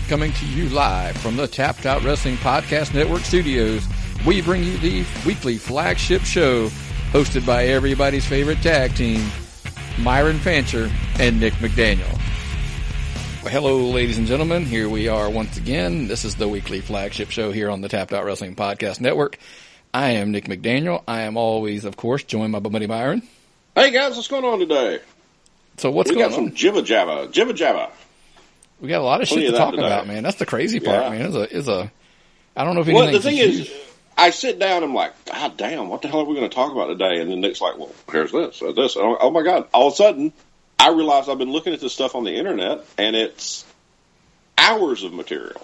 Coming to you live from the Tapped Out Wrestling Podcast Network studios, we bring you the weekly flagship show hosted by everybody's favorite tag team, Myron Fancher and Nick McDaniel. Well, hello, ladies and gentlemen. Here we are once again. This is the weekly flagship show here on the Tapped Out Wrestling Podcast Network. I am Nick McDaniel. I am always, of course, joined by my buddy Myron. Hey, guys, what's going on today? So what's going on? We got some jibba jabba. We got a lot of shit to talk about, man. That's the crazy part, man. I don't know if anything. Well, the thing is, I sit down and I'm like, God damn, what the hell are we going to talk about today? And then Nick's like, well, here's this. Oh my God. All of a sudden, I realize I've been looking at this stuff on the internet, and it's hours of material.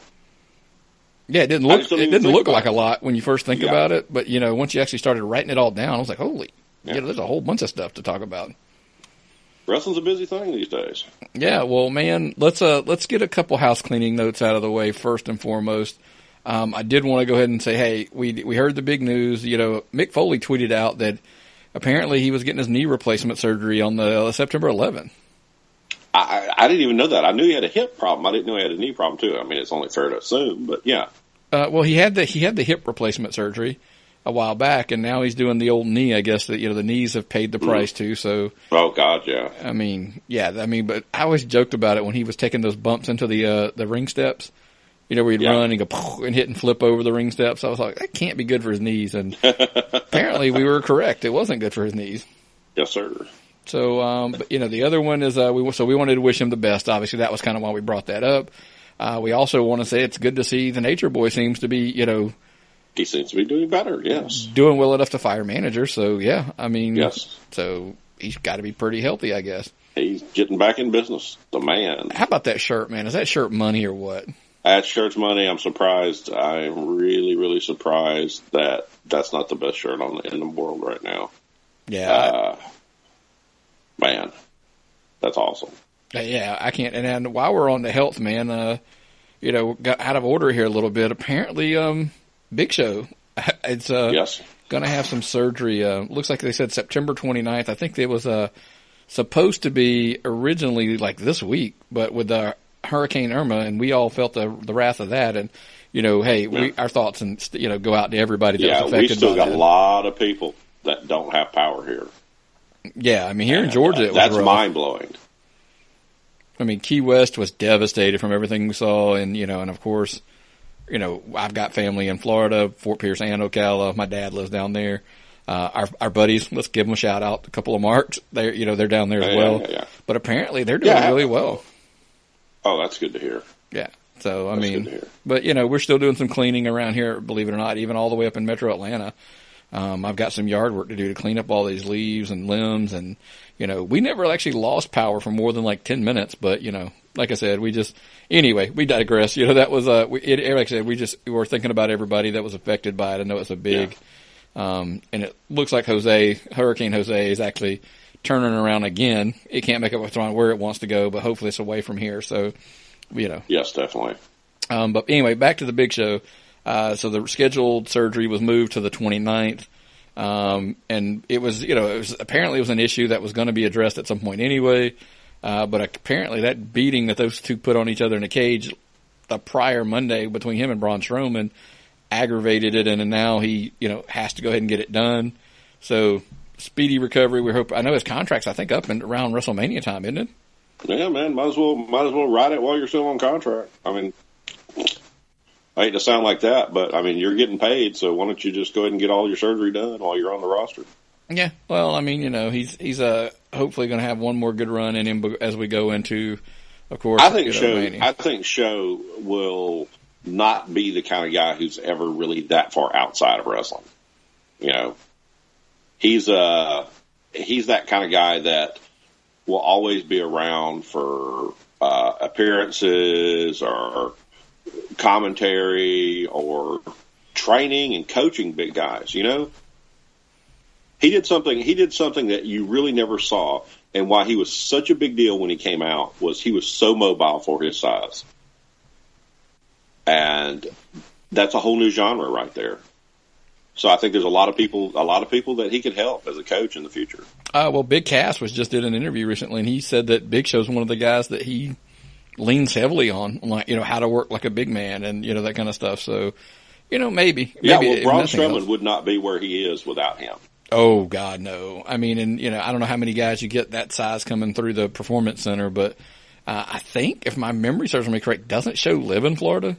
Yeah, it didn't look like a lot when you first think about it, but once you actually started writing it all down, I was like, holy, there's a whole bunch of stuff to talk about. Wrestling's a busy thing these days. Yeah, well, man, let's get a couple house cleaning notes out of the way first and foremost. I did want to go ahead and say, hey, we heard the big news. Mick Foley tweeted out that apparently he was getting his knee replacement surgery on the September 11th. I didn't even know that. I knew he had a hip problem. I didn't know he had a knee problem too. I mean, it's only fair to assume, but yeah. Well, he had the hip replacement surgery a while back, and now he's doing the old knee. I guess that the knees have paid the price too. So, oh God, yeah. But I always joked about it when he was taking those bumps into the ring steps. Where he'd run and go and hit and flip over the ring steps. I was like, that can't be good for his knees, and apparently we were correct. It wasn't good for his knees. Yes, sir. So, but the other one is we wanted to wish him the best. Obviously, that was kind of why we brought that up. We also want to say it's good to see the Nature Boy seems to be he seems to be doing better, yes. Doing well enough to fire manager, so yeah, yes. So he's got to be pretty healthy, I guess. He's getting back in business, the man. How about that shirt, man? Is that shirt money or what? That shirt's money. I'm surprised. I'm really, really surprised that that's not the best shirt in the world right now. Yeah. Man, that's awesome. Yeah, I can't. And while we're on the health, man, got out of order here a little bit. Apparently, Big Show, it's yes. Going to have some surgery. Looks like they said September 29th. I think it was supposed to be originally like this week, but with Hurricane Irma, and we all felt the wrath of that. And our thoughts and go out to everybody that was affected. We still got that. A lot of people that don't have power here. Yeah, here in Georgia, it was that's rough. mind blowing. Key West was devastated from everything we saw, and and of course, I've got family in Florida, Fort Pierce and Ocala. My dad lives down there. Our buddies, let's give them a shout out. A couple of Marks, they're down there as well. Yeah. But apparently they're doing really well. Oh, that's good to hear. Yeah. So that's good to hear. But we're still doing some cleaning around here, believe it or not, even all the way up in Metro Atlanta. I've got some yard work to do to clean up all these leaves and limbs, and we never actually lost power for more than like 10 minutes. But like I said, we digress. That was like I said, we were thinking about everybody that was affected by it. I know it's a big, and it looks like Hurricane Jose is actually turning around again. It can't make up where it wants to go, but hopefully it's away from here. So, yes, definitely. But anyway, back to the Big Show. So the scheduled surgery was moved to the 29th. And it was, apparently it was an issue that was going to be addressed at some point anyway. But apparently that beating that those two put on each other in a cage the prior Monday between him and Braun Strowman aggravated it. And now he, has to go ahead and get it done. So speedy recovery. I know his contract's, I think, up and around WrestleMania time, isn't it? Yeah, man. Might as well ride it while you're still on contract. I hate to sound like that, but you're getting paid, so why don't you just go ahead and get all your surgery done while you're on the roster? Yeah, well, he's hopefully going to have one more good run in him as we go into, of course. I think Show will not be the kind of guy who's ever really that far outside of wrestling. He's that kind of guy that will always be around for appearances or commentary or training and coaching big guys. He did something that you really never saw, and why he was such a big deal when he came out was he was so mobile for his size. And that's a whole new genre right there. So I think there's a lot of people that he could help as a coach in the future. Well, Big Cass did an interview recently, and he said that Big Show's one of the guys that he leans heavily on, like, how to work like a big man and, that kind of stuff. So, maybe. Yeah, well, Braun Strowman would not be where he is without him. Oh, God, no. I mean, and, I don't know how many guys you get that size coming through the Performance Center, but I think, if my memory serves me correct, doesn't Show live in Florida?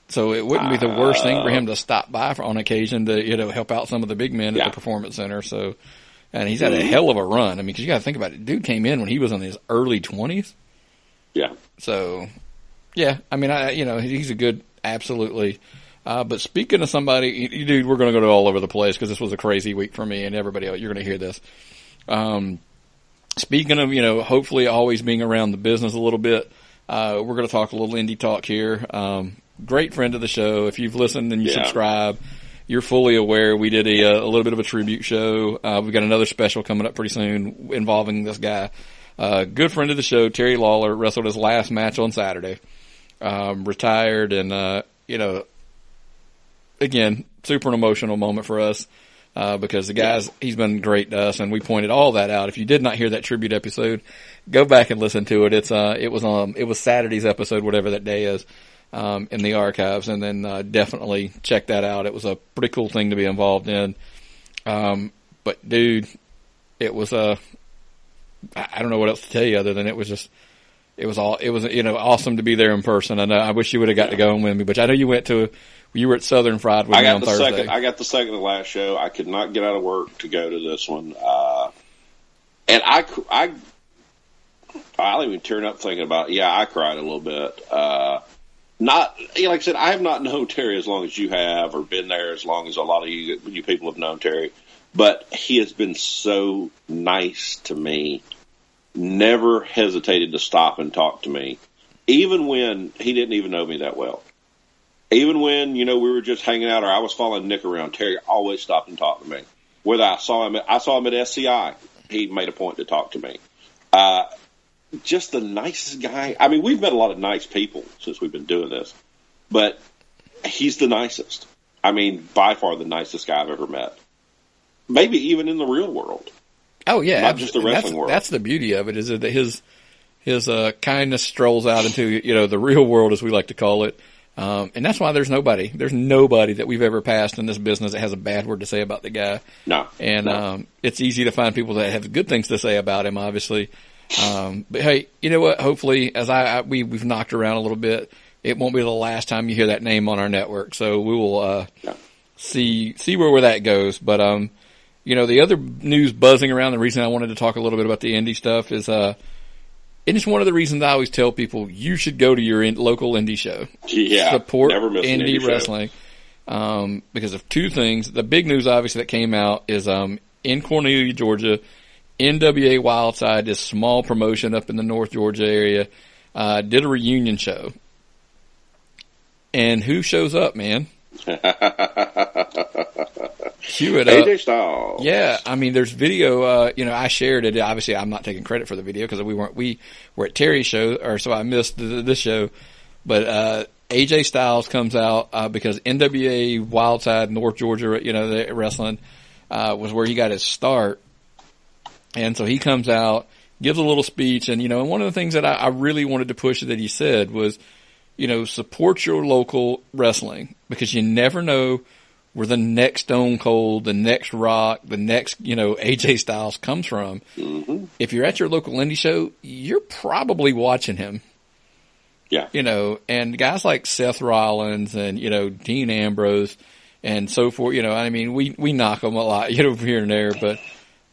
So it wouldn't be the worst thing for him to stop by on occasion to, help out some of the big men at the Performance Center. So, and he's had a hell of a run. I mean, because you got to think about it. Dude came in when he was in his early 20s. Yeah. So, yeah. I mean, he's a good, absolutely. But speaking of somebody, dude, we're going to go all over the place because this was a crazy week for me and everybody else. You're going to hear this. Speaking of, hopefully always being around the business a little bit, we're going to talk a little Indy Talk here. Great friend of the show. If you've listened and you subscribe, you're fully aware we did a little bit of a tribute show. We've got another special coming up pretty soon involving this guy. Good friend of the show, Terry Lawler, wrestled his last match on Saturday. Retired and, again, super an emotional moment for us. Because the guy's, he's been great to us, and we pointed all that out. If you did not hear that tribute episode, go back and listen to it. It was Saturday's episode, whatever that day is, in the archives, and then, definitely check that out. It was a pretty cool thing to be involved in. But dude, it was, I don't know what else to tell you other than it was awesome to be there in person. And I wish you would have got to go with me, but I know you were at Southern Fried with me on Thursday. I got the second to last show. I could not get out of work to go to this one. And I'll even turn up thinking about it. Yeah, I cried a little bit. Not, like I said, I have not known Terry as long as you have or been there as long as a lot of you people have known Terry. But he has been so nice to me. Never hesitated to stop and talk to me. Even when he didn't even know me that well. Even when, we were just hanging out or I was following Nick around, Terry always stopped and talked to me. Whether I saw him at SCI, he made a point to talk to me. Just the nicest guy. I mean, we've met a lot of nice people since we've been doing this, but he's the nicest. I mean, by far the nicest guy I've ever met. Maybe even in the real world. Oh, yeah. Not just the wrestling world. That's the beauty of it, is that his kindness strolls out into, the real world, as we like to call it. And that's why there's nobody that we've ever passed in this business that has a bad word to say about the guy. No. And, it's easy to find people that have good things to say about him, obviously. But hey, you know what? Hopefully, as we've knocked around a little bit, it won't be the last time you hear that name on our network. So we will, see where that goes. But, the other news buzzing around, the reason I wanted to talk a little bit about the indie stuff is, and it's one of the reasons I always tell people you should go to your local indie show. Yeah. Support never miss indie an wrestling. Because of two things. The big news, obviously, that came out is, in Cornelia, Georgia, NWA Wildside, this small promotion up in the North Georgia area, did a reunion show. And who shows up, man? Cue it up. AJ Styles. Yeah, I mean, there's video. I shared it. Obviously, I'm not taking credit for the video because we were at Terry's show, or so I missed this show. But AJ Styles comes out because NWA Wildside, North Georgia, the wrestling was where he got his start, and so he comes out, gives a little speech, and and one of the things that I really wanted to push that he said was, support your local wrestling because you never know where the next Stone Cold, the next Rock, the next, AJ Styles comes from. Mm-hmm. If you're at your local indie show, you're probably watching him. Yeah. And guys like Seth Rollins and, Dean Ambrose and so forth, I mean, we knock them a lot, here and there, but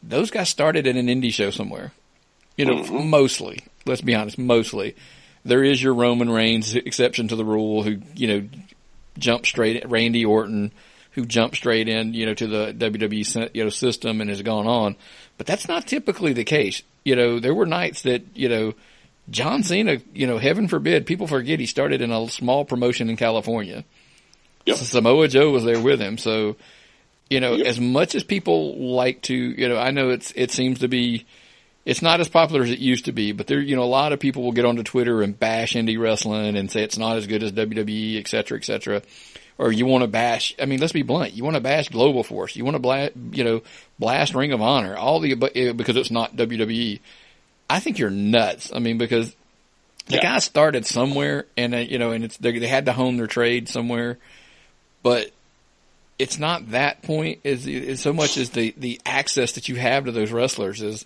those guys started at an indie show somewhere. Mostly. Let's be honest, mostly. There is your Roman Reigns exception to the rule who, jumped straight, Randy Orton, who jumped straight in, to the WWE, system and has gone on. But that's not typically the case. There were nights that, John Cena, heaven forbid, people forget he started in a small promotion in California. Yep. Samoa Joe was there with him. So, as much as people like to, I know it seems to be, it's not as popular as it used to be, but there, a lot of people will get onto Twitter and bash indie wrestling and say it's not as good as WWE, et cetera, et cetera. Or you want to bash, I mean, let's be blunt. You want to bash Global Force. You want to blast Ring of Honor, because it's not WWE. I think you're nuts. I mean, because The guy started somewhere, and and they had to hone their trade somewhere, but it's not that point. Is so much as the access that you have to those wrestlers is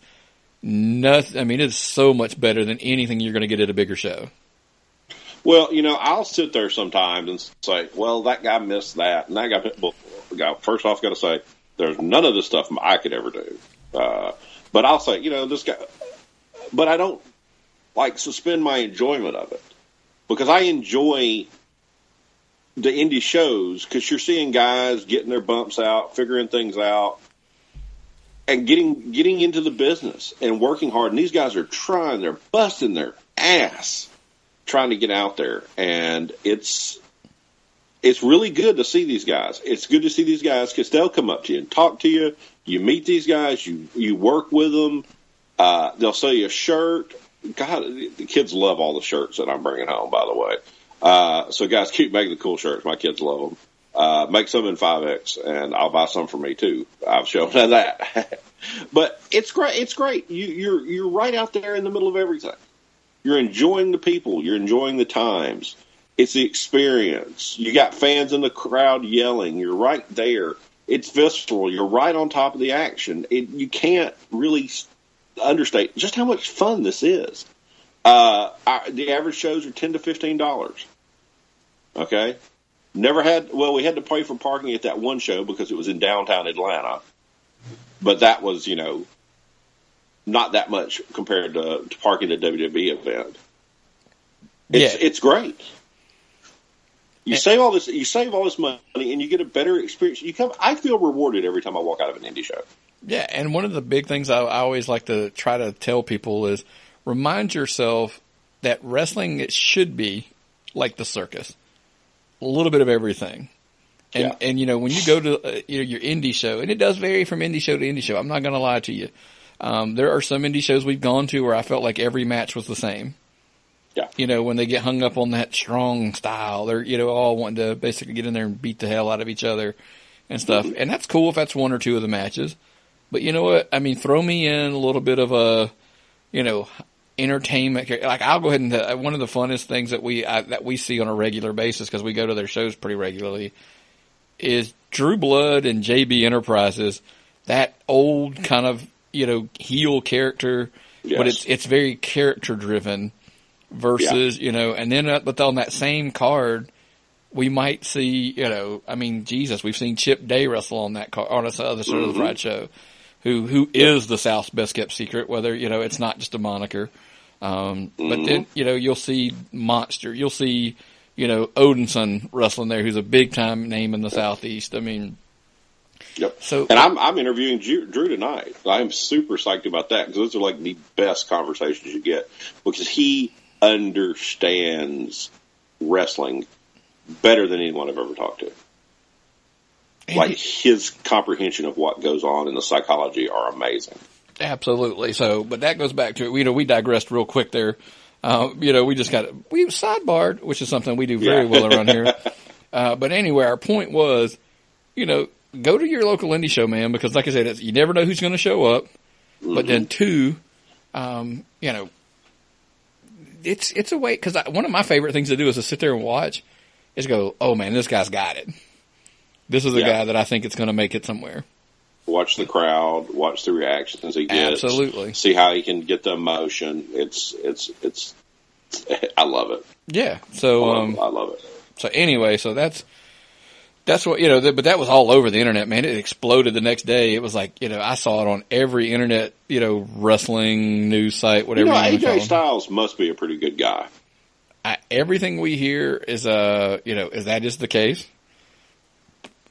nothing. I mean, it's so much better than anything you're going to get at a bigger show. Well, I'll sit there sometimes and say, well, that guy missed that, and that guy. Well, first off, got to say, there's none of the stuff I could ever do. But I'll say, this guy. But I don't suspend my enjoyment of it, because I enjoy the indie shows, because you're seeing guys getting their bumps out, figuring things out, and getting into the business and working hard. And these guys are trying; they're busting their ass trying to get out there, and it's really good to see these guys. It's good to see these guys because they'll come up to you and talk to you. You meet these guys, you work with them. They'll sell you a shirt. God, the kids love all the shirts that I'm bringing home, by the way. So guys, keep making the cool shirts. My kids love them. Make some in 5X, and I'll buy some for me too. I've shown them that. But it's great. It's great. You're right out there in the middle of everything. You're enjoying the people. You're enjoying the times. It's the experience. You got fans in the crowd yelling. You're right there. It's visceral. You're right on top of the action. You can't really understate just how much fun this is. The average shows are $10 to $15. Okay? We had to pay for parking at that one show because it was in downtown Atlanta. But that was, not that much compared to parking at a WWE event. It's great. You save all this money, and you get a better experience. I feel rewarded every time I walk out of an indie show. Yeah, and one of the big things I always like to try to tell people is remind yourself that wrestling, it should be like the circus. A little bit of everything. And when you go to your indie show, and it does vary from indie show to indie show, I'm not going to lie to you. There are some indie shows we've gone to where I felt like every match was the same. Yeah. When they get hung up on that strong style, they're, all wanting to basically get in there and beat the hell out of each other and stuff. Mm-hmm. And that's cool if that's one or two of the matches. But you know what? I mean, throw me in a little bit of a, entertainment. Like, I'll go ahead and one of the funnest things that we see on a regular basis, because we go to their shows pretty regularly, is Drew Blood and JB Enterprises. That old kind of, heel character, yes. But it's very character driven versus, and then, but on that same card, we might see, Jesus, we've seen Chip Day wrestle on that card, on the other side of the Fried Show, who is the South's best kept secret, whether, it's not just a moniker. But then, you'll see Monster, you'll see, Odinson wrestling there, who's a big time name in the Southeast. I mean, yep. So, and I'm interviewing Drew tonight. I'm super psyched about that, because those are like the best conversations you get, because he understands wrestling better than anyone I've ever talked to. Like, his comprehension of what goes on in the psychology are amazing. Absolutely. So, but that goes back to, we digressed real quick there. We just we sidebarred, which is something we do very well around here. But anyway, our point was, go to your local indie show, man, because like I said, you never know who's going to show up. Mm-hmm. But then two, it's a way, because one of my favorite things to do is to sit there and watch, is go, oh man, this guy's got it. This is a guy that I think it's going to make it somewhere. Watch the crowd, watch the reactions he gets. Absolutely. See how he can get the emotion. It's I love it. Yeah. So, I love it. So anyway, so that's what, but that was all over the internet, man. It exploded the next day. It was like, I saw it on every internet, wrestling news site, whatever. AJ Styles must be a pretty good guy. Everything we hear is, is that is the case.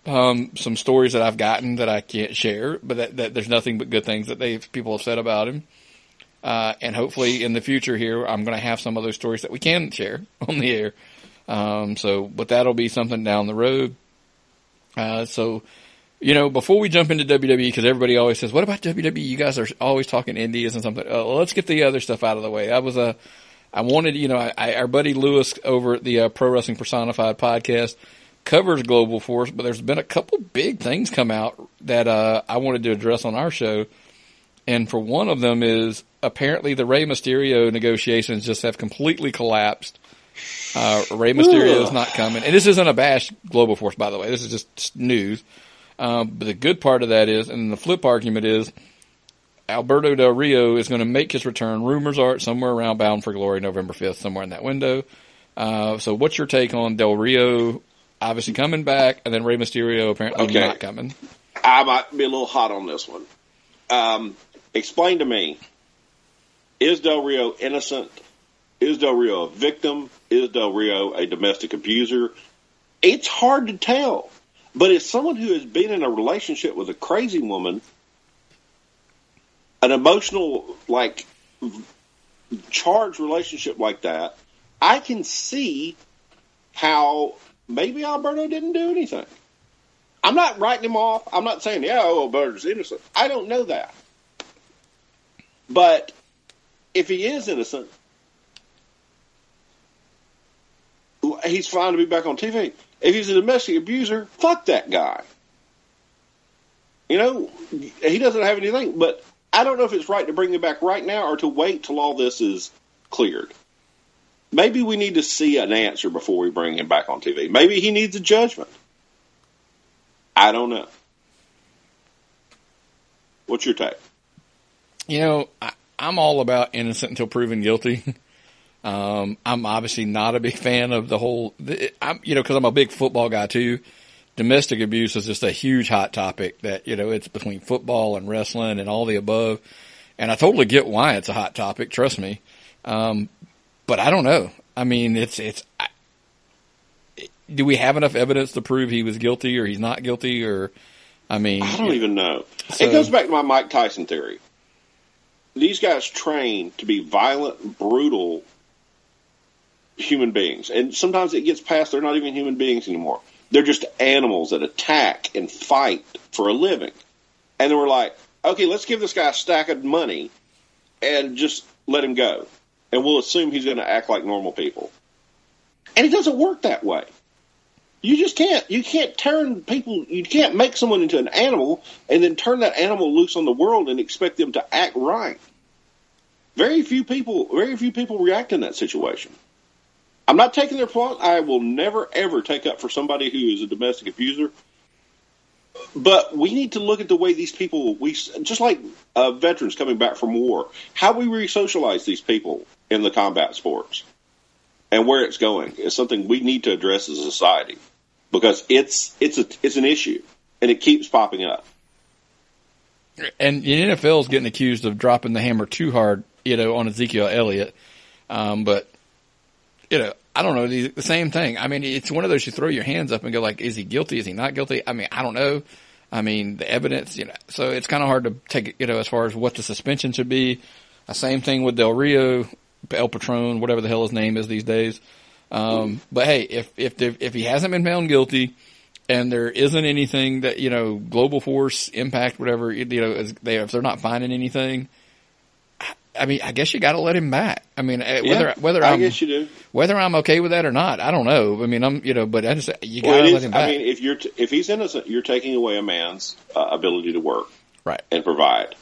Some stories that I've gotten that I can't share, but that there's nothing but good things that people have said about him. And hopefully in the future here, I'm going to have some of those stories that we can share on the air. But that'll be something down the road. Before we jump into WWE, because everybody always says, what about WWE? You guys are always talking indies and something. Let's get the other stuff out of the way. I wanted, our buddy Lewis over at the Pro Wrestling Personified podcast covers global for us, but there's been a couple big things come out that I wanted to address on our show. And for one of them is apparently the Rey Mysterio negotiations just have completely collapsed. Rey Mysterio is not coming. And this isn't a bash Global Force, by the way. This is just news. But the good part of that is, and the flip argument is, Alberto Del Rio is going to make his return. Rumors are it's somewhere around Bound for Glory, November 5th, somewhere in that window. So what's your take on Del Rio obviously coming back, and then Rey Mysterio apparently not coming? I might be a little hot on this one. Explain to me, is Del Rio innocent? Is Del Rio a victim? Is Del Rio a domestic abuser? It's hard to tell. But as someone who has been in a relationship with a crazy woman, an emotional, charged relationship like that, I can see how maybe Alberto didn't do anything. I'm not writing him off. I'm not saying, Alberto's innocent. I don't know that. But if he is innocent, he's fine to be back on TV. If he's a domestic abuser, fuck that guy. He doesn't have anything. But I don't know if it's right to bring him back right now or to wait till all this is cleared. Maybe we need to see an answer before we bring him back on TV. Maybe he needs a judgment. I don't know. What's your take? I'm all about innocent until proven guilty. I'm obviously not a big fan of the whole, because I'm a big football guy too. Domestic abuse is just a huge hot topic that, it's between football and wrestling and all the above. And I totally get why it's a hot topic. Trust me. But I don't know. I mean, do we have enough evidence to prove he was guilty or he's not guilty? I don't even know. It goes back to my Mike Tyson theory. These guys train to be violent, brutal human beings. And sometimes it gets past they're not even human beings anymore. They're just animals that attack and fight for a living. And then we're like, okay, let's give this guy a stack of money and just let him go. And we'll assume he's going to act like normal people. And it doesn't work that way. You just can't. You can't you can't make someone into an animal and then turn that animal loose on the world and expect them to act right. Very few people react in that situation. I'm not taking their fault. I will never, ever take up for somebody who is a domestic abuser. But we need to look at the way these people, just like veterans coming back from war, how we re-socialize these people in the combat sports and where it's going is something we need to address as a society because it's an issue and it keeps popping up. And the NFL is getting accused of dropping the hammer too hard, on Ezekiel Elliott. But, I don't know, the same thing. I mean, it's one of those you throw your hands up and go like, is he guilty? Is he not guilty? I mean, I don't know. I mean, the evidence, so it's kind of hard to take, as far as what the suspension should be. Same thing with Del Rio, El Patron, whatever the hell his name is these days. But hey, if he hasn't been found guilty and there isn't anything that, Global Force, Impact, whatever, if they're not finding anything, I mean, I guess you got to let him back. I mean, I guess you do. Whether I'm okay with that or not, I don't know. I mean, but I just you got to let him back. I mean, if he's innocent, you're taking away a man's ability to work, right, and provide,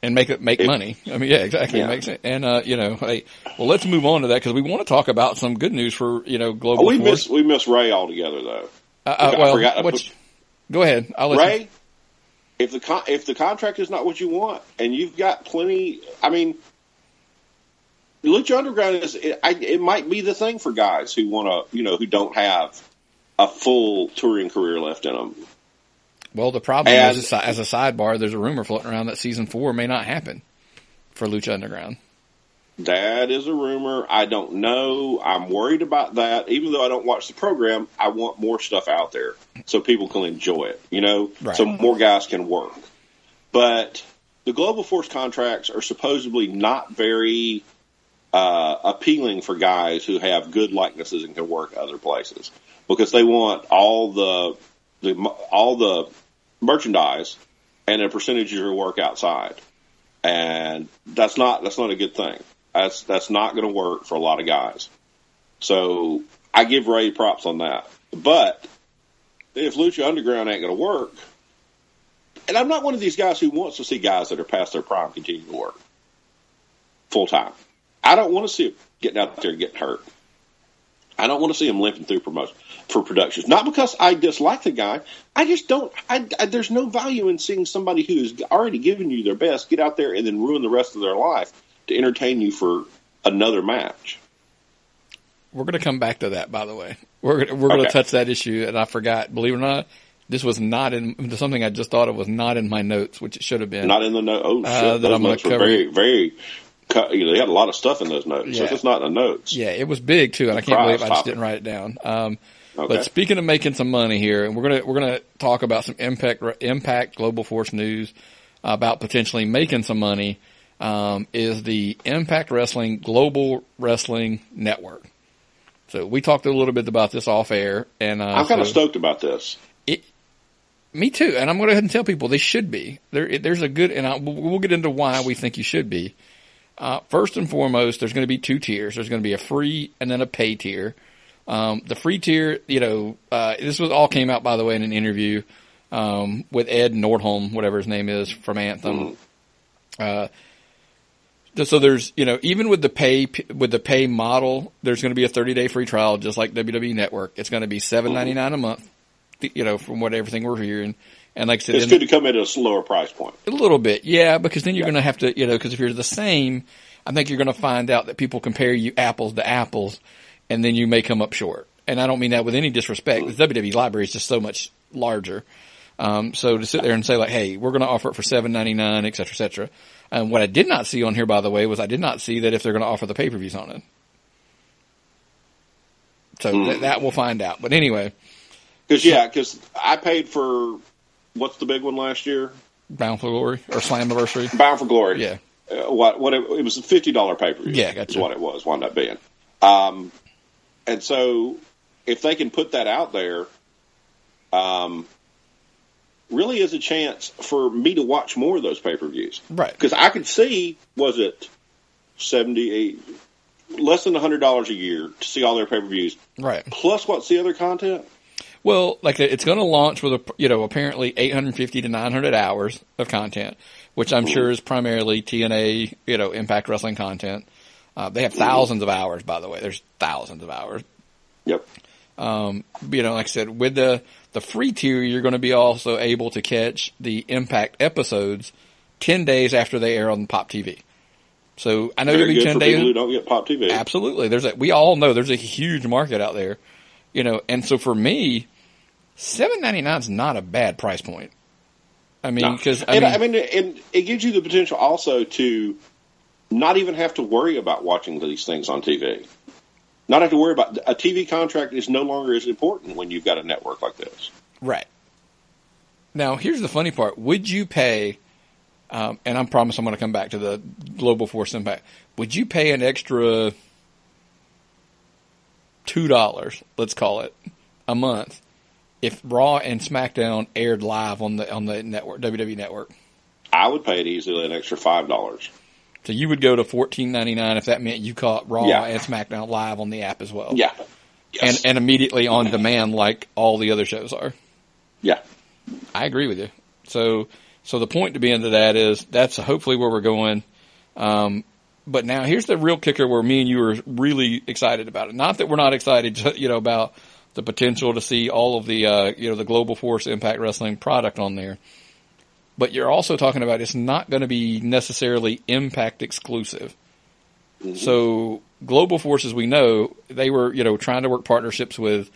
and make money. I mean, yeah, exactly. Yeah. It makes sense. And hey, well, let's move on to that because we want to talk about some good news for Global Force. We miss Ray altogether though. Go ahead. I'll let Ray. If the contract is not what you want, and you've got plenty, I mean, Lucha Underground it might be the thing for guys who want to, who don't have a full touring career left in them. Well, the problem is, as a sidebar, there's a rumor floating around that season 4 may not happen for Lucha Underground. That is a rumor. I don't know. I'm worried about that. Even though I don't watch the program, I want more stuff out there so people can enjoy it, right. So more guys can work. But the Global Force contracts are supposedly not very appealing for guys who have good likenesses and can work other places because they want all the merchandise and a percentage of your work outside. And that's not a good thing. That's not going to work for a lot of guys. So I give Ray props on that. But if Lucha Underground ain't going to work, and I'm not one of these guys who wants to see guys that are past their prime continue to work. full time. I don't want to see him getting out there and getting hurt. I don't want to see him limping through for productions. Not because I dislike the guy. I just don't. There's no value in seeing somebody who has already given you their best get out there and then ruin the rest of their life to entertain you for another match. We're going to come back to that, by the way. We're going to touch that issue, and I forgot. Believe it or not, this was not in something I just thought of was not in my notes, which it should have been. Not in the notes. Oh shit! That I'm going to cover. Very, very. They had a lot of stuff in those notes. Yeah. So if it's not in the notes. Yeah, it was big too, and I can't believe I just didn't write it down. Okay. But speaking of making some money here, and we're gonna talk about some Impact Global Force news about potentially making some money. Is the Impact Wrestling Global Wrestling Network. So we talked a little bit about this off air, and I'm kind of stoked about this. Me too, and I'm going to go ahead and tell people they should be. There's a good, and we'll get into why we think you should be. First and foremost, there's going to be two tiers. There's going to be a free and then a pay tier. The free tier, this was all came out, by the way, in an interview with Ed Nordholm, whatever his name is, from Anthem. So there's, even with the pay model, there's going to be a 30-day free trial, just like WWE Network. It's going to be $7.99 a month, from what everything we're hearing. And like I said, it's good to come at a lower price point. A little bit, yeah, because then you're going to have to, because if you're the same, I think you're going to find out that people compare you apples to apples, and then you may come up short. And I don't mean that with any disrespect. The WWE library is just so much larger. So to sit there and say like, hey, we're going to offer it for $7.99, et cetera, et cetera. And what I did not see on here, by the way, was I did not see that if they're going to offer the pay-per-views on it. So that we'll find out. But anyway. Because I paid for, what's the big one last year? Bound for Glory or Slammiversary? Bound for Glory. Yeah. It was a $50 pay-per-view. Yeah, gotcha. Is what it was, wound up being. And so if they can put that out there, really is a chance for me to watch more of those pay-per-views. Right. Because I could see, was it $78, less than $100 a year to see all their pay-per-views. Right. Plus what's the other content? Well, like it's going to launch with apparently 850 to 900 hours of content, which I'm sure is primarily TNA, Impact Wrestling content. They have thousands of hours, by the way. There's thousands of hours. Yep. Like I said, with the free tier, you're going to be also able to catch the Impact episodes 10 days after they air on Pop TV. So I know it'll be 10 days. People who don't get Pop TV. Absolutely. We all know there's a huge market out there, and so for me, $7.99 is not a bad price point. I mean, because and it gives you the potential also to not even have to worry about watching these things on TV. Not have to worry about a TV contract is no longer as important when you've got a network like this. Right. Now, here's the funny part. Would you pay, and I promise I'm going to come back to the Global Force Impact, would you pay an extra $2, let's call it, a month, if Raw and SmackDown aired live on the network, WWE Network? I would pay it easily an extra $5. So you would go to $14.99 if that meant you caught Raw and SmackDown live on the app as well. Yeah. Yes. And immediately on demand like all the other shows are. Yeah. I agree with you. So the point to be into that is that's hopefully where we're going. But now here's the real kicker where me and you are really excited about it. Not that we're not excited, about the potential to see all of the, the Global Force Impact Wrestling product on there. But you're also talking about it's not going to be necessarily Impact exclusive. Mm-hmm. So Global Force, as we know, they were, trying to work partnerships with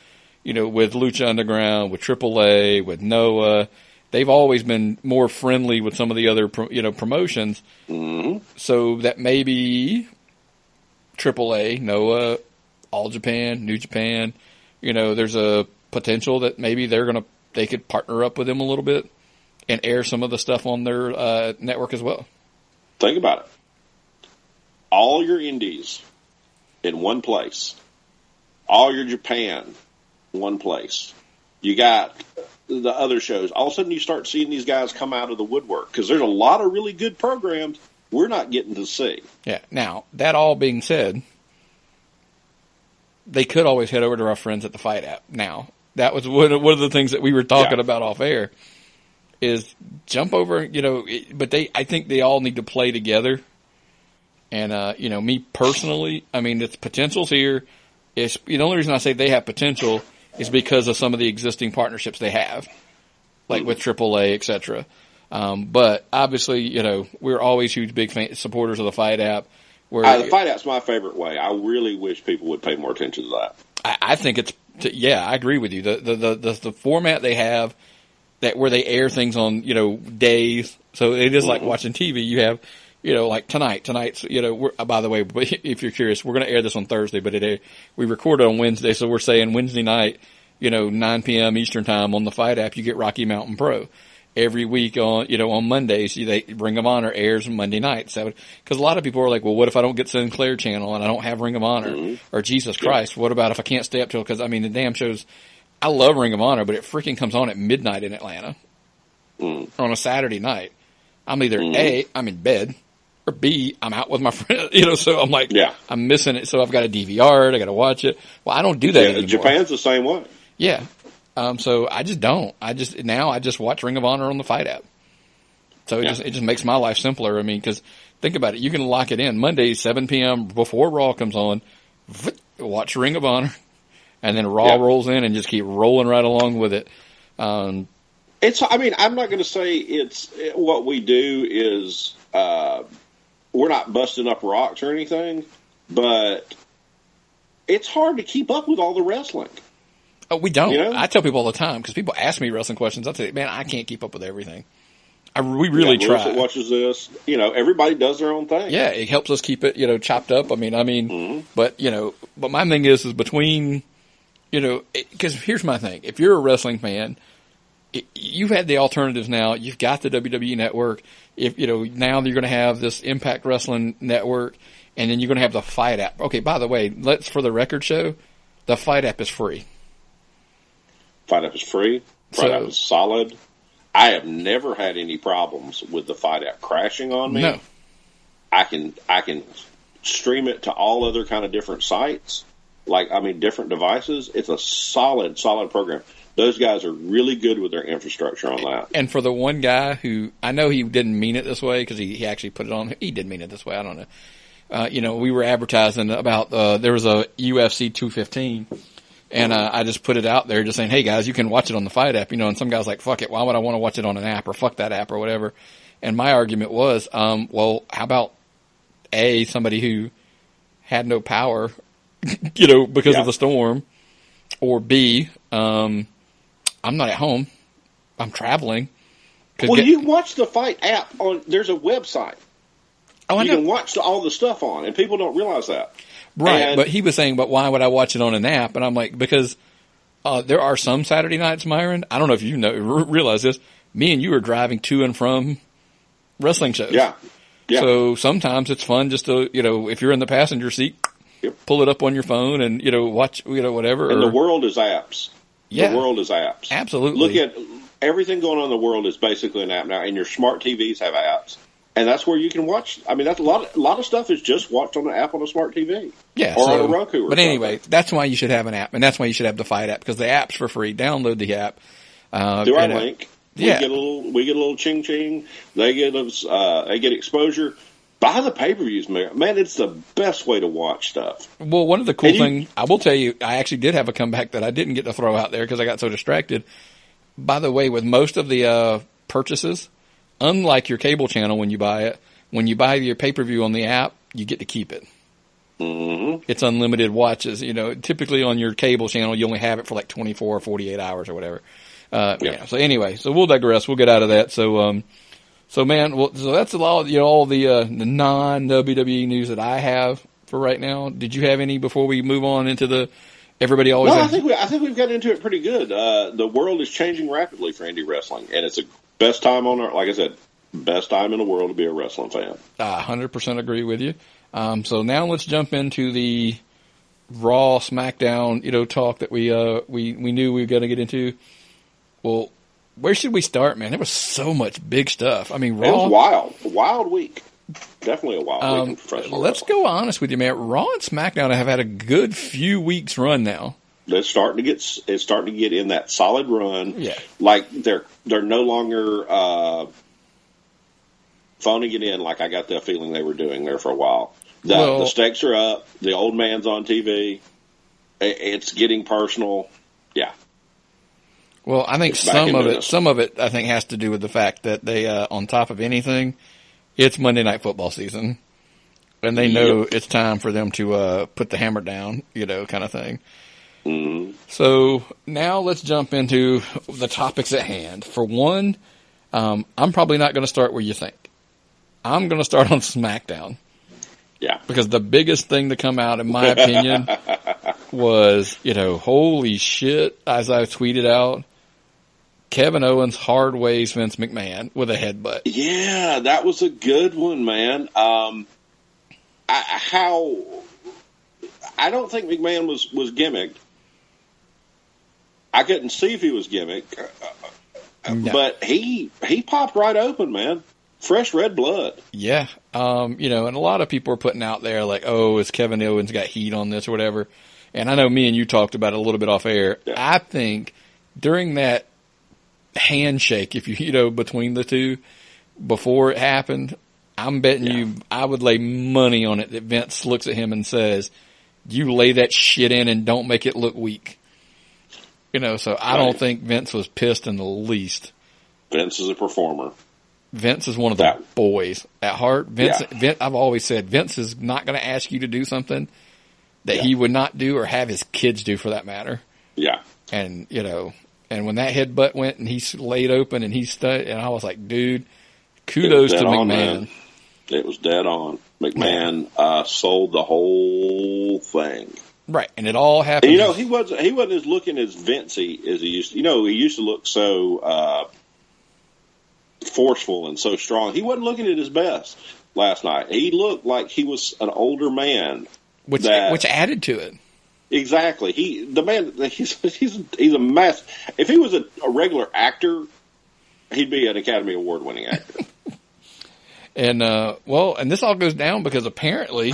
Lucha Underground, with AAA, with Noah. They've always been more friendly with some of the other, promotions. Mm-hmm. So that maybe AAA, Noah, All Japan, New Japan, there's a potential that maybe they could partner up with them a little bit and air some of the stuff on their network as well. Think about it. All your indies in one place. All your Japan in one place. You got the other shows. All of a sudden you start seeing these guys come out of the woodwork because there's a lot of really good programs we're not getting to see. Yeah. Now, that all being said, they could always head over to our friends at the Fight app. Now, that was one of the things that we were talking about off air. Is jump over, but I think they all need to play together. And, me personally, I mean, the potential's here. It's, the only reason I say they have potential is because of some of the existing partnerships they have, like with AAA, et cetera. But obviously, we're always huge, big supporters of the Fight app. The Fight app's my favorite way. I really wish people would pay more attention to that. I think I agree with you. The format they have where they air things on, days. So it is like watching TV. You have, like tonight's, by the way, if you're curious, we're going to air this on Thursday, but we record it on Wednesday. So we're saying Wednesday night, 9 p.m. Eastern time on the Fight app, you get Rocky Mountain Pro. Every week on Mondays, Ring of Honor airs Monday nights. Because a lot of people are like, well, what if I don't get Sinclair Channel and I don't have Ring of Honor? Or Jesus Christ, what about if I can't stay up till, because the damn shows, I love Ring of Honor, but it freaking comes on at midnight in Atlanta on a Saturday night. I'm either A, I'm in bed, or B, I'm out with my friend, so I'm like, I'm missing it. So I've got to DVR it, I got to watch it. Well, I don't do that anymore. Japan's the same way. Yeah. So I just don't. I just watch Ring of Honor on the Fight app. So it just makes my life simpler. I mean, because think about it. You can lock it in Monday, 7 p.m. before Raw comes on, watch Ring of Honor, and then Raw rolls in and just keep rolling right along with it. I'm not going to say it's what we do is, we're not busting up rocks or anything, but it's hard to keep up with all the wrestling. Oh, we don't. I tell people all the time, because people ask me wrestling questions. I say, man, I can't keep up with everything. We really try. That watches this. Everybody does their own thing. Yeah, it helps us keep it, chopped up. But my thing is between, because here's my thing. If you're a wrestling fan, you've had the alternatives now. You've got the WWE Network. If now you're going to have this Impact Wrestling Network, and then you're going to have the Fight app. Okay, by the way, for the record show, the Fight app is free. Fight app is free. Fight app is solid. I have never had any problems with the Fight app crashing on me. No. I can stream it to all other kind of different sites, different devices. It's a solid program. Those guys are really good with their infrastructure on that. And for the one guy who, I know he didn't mean it this way, because he actually put it on. He didn't mean it this way. I don't know. We were advertising about, there was a UFC 215. And I just put it out there just saying, hey, guys, you can watch it on the Fight app, and some guy's like, fuck it, why would I want to watch it on an app, or fuck that app or whatever. And my argument was, well, how about A, somebody who had no power, because of the storm, or B, I'm not at home, I'm traveling. Well, you watch the Fight app there's a website. Oh, you can watch all the stuff on, and people don't realize that. Right, but he was saying, but why would I watch it on an app? And I'm like, because there are some Saturday nights, Myron, I don't know if you realize this, me and you are driving to and from wrestling shows. Yeah. So sometimes it's fun just to, if you're in the passenger seat, pull it up on your phone and, watch, whatever. And the world is apps. Yeah. The world is apps. Absolutely. Look at everything going on in the world is basically an app now, and your smart TVs have apps. And that's where you can watch. That's a lot of stuff is just watched on an app on a smart TV. Yeah. Or on a Roku. But anyway, that's why you should have an app, and that's why you should have the Fight app, because the app's for free. Download the app. Do our link. We get a little ching ching. They get exposure. Buy the pay-per-views, man. It's the best way to watch stuff. Well, one of the cool things, I will tell you, I actually did have a comeback that I didn't get to throw out there because I got so distracted. By the way, with most of the purchases, unlike your cable channel when you buy your pay-per-view on the app, you get to keep it. Mm-hmm. It's unlimited watches. Typically on your cable channel, you only have it for like 24 or 48 hours or whatever. So anyway, so we'll digress. We'll get out of that. So that's a lot of, all the non-WWE news that I have for right now. Did you have any before we move on into the everybody always? No, I think we've got into it pretty good. The world is changing rapidly for indie wrestling, and it's a best time like I said, best time in the world to be a wrestling fan. 100% agree with you. So now let's jump into the Raw, SmackDown, talk that we knew we were going to get into. Well, where should we start, man? There was so much big stuff. I mean, Raw. It was wild. A wild week. Definitely a wild week in professional Let's wrestling. go honest with you, man. Raw and SmackDown have had a good few weeks run now. It's starting to get in that solid run. Yeah. Like they're no longer phoning it in like I got the feeling they were doing there for a while. The stakes are up. The old man's on TV. It's getting personal. Yeah. Well, I think some of it, I think, has to do with the fact that they, on top of anything, it's Monday Night Football season, and they know it's time for them to put the hammer down, kind of thing. Mm-hmm. So now let's jump into the topics at hand. For one, I'm probably not going to start where you think. I'm going to start on SmackDown. Yeah. Because the biggest thing to come out, in my opinion, was, holy shit, as I tweeted out, Kevin Owens hard ways Vince McMahon with a headbutt. Yeah, that was a good one, man. I don't think McMahon was gimmicked. I couldn't see if he was gimmicked, No. but he popped right open, man. Fresh red blood. Yeah. And a lot of people are putting out there like, oh, is Kevin Owens got heat on this or whatever. And I know me and you talked about it a little bit off air. Yeah. I think during that handshake, if you, between the two, before it happened, I'm betting you, I would lay money on it that Vince looks at him and says, you lay that shit in and don't make it look weak. So I don't think Vince was pissed in the least. Vince is a performer. Vince is one of the boys at heart. Vince, I've always said Vince is not going to ask you to do something that he would not do or have his kids do, for that matter. Yeah. And, and when that headbutt went and he laid open and he stood, and I was like, dude, kudos to McMahon. It was dead on. McMahon sold the whole thing. Right. And it all happened. And, he wasn't as looking as Vincey as he used to. He used to look so forceful and so strong. He wasn't looking at his best last night. He looked like he was an older man, which added to it. Exactly. He's a mess. If he was a regular actor, he'd be an Academy Award winning actor. And and this all goes down because apparently,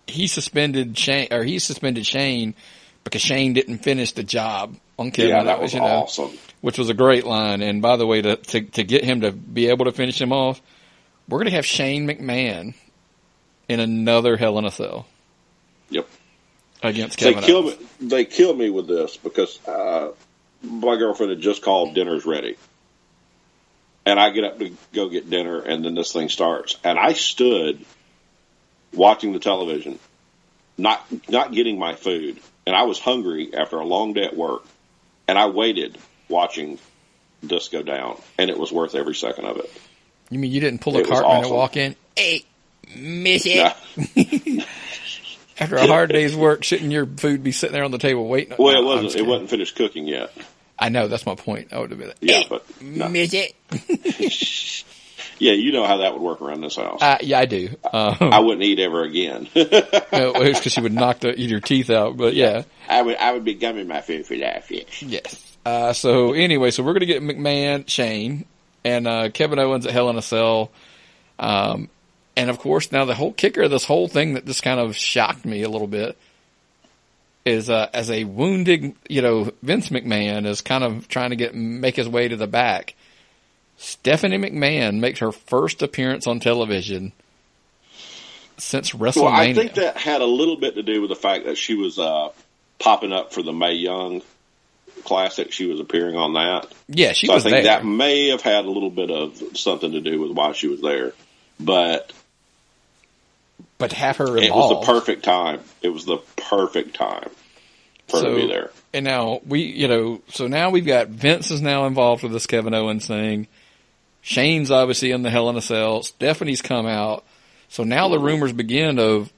he suspended Shane because Shane didn't finish the job on Kevin. Yeah, that was awesome. Which was a great line. And by the way, to get him to be able to finish him off, we're going to have Shane McMahon in another Hell in a Cell. Yep. Against Kevin Owens. They killed me with this because my girlfriend had just called dinner's ready. And I get up to go get dinner, and then this thing starts. And I stood watching the television, not getting my food. And I was hungry after a long day at work. And I waited watching this go down. And it was worth every second of it. You mean you didn't pull a Cartman and walk in? Hey, miss it. Nah. After a hard day's work, shouldn't your food be sitting there on the table waiting? Well, it wasn't finished cooking yet. I know, that's my point. I would have been like, yeah, hey, but no. Miss it. Yeah, you know how that would work around this house. Yeah, I do. I wouldn't eat ever again. It's because you would knock your teeth out, but yeah. I would be gumming my food for that. Yes. So anyway, we're going to get McMahon, Shane, and Kevin Owens at Hell in a Cell. And of course, now the whole kicker of this whole thing that just kind of shocked me a little bit is as a wounded, Vince McMahon is kind of trying to make his way to the back. Stephanie McMahon makes her first appearance on television since WrestleMania. Well, I think that had a little bit to do with the fact that she was popping up for the Mae Young Classic. She was appearing on that. Yeah, she was there. I think that may have had a little bit of something to do with why she was there. But have her involved. It was the perfect time. It was the perfect time for her to be there. And now now we've got Vince is now involved with this Kevin Owens thing. Shane's obviously in the Hell in a Cell. Stephanie's come out. So now the rumors begin of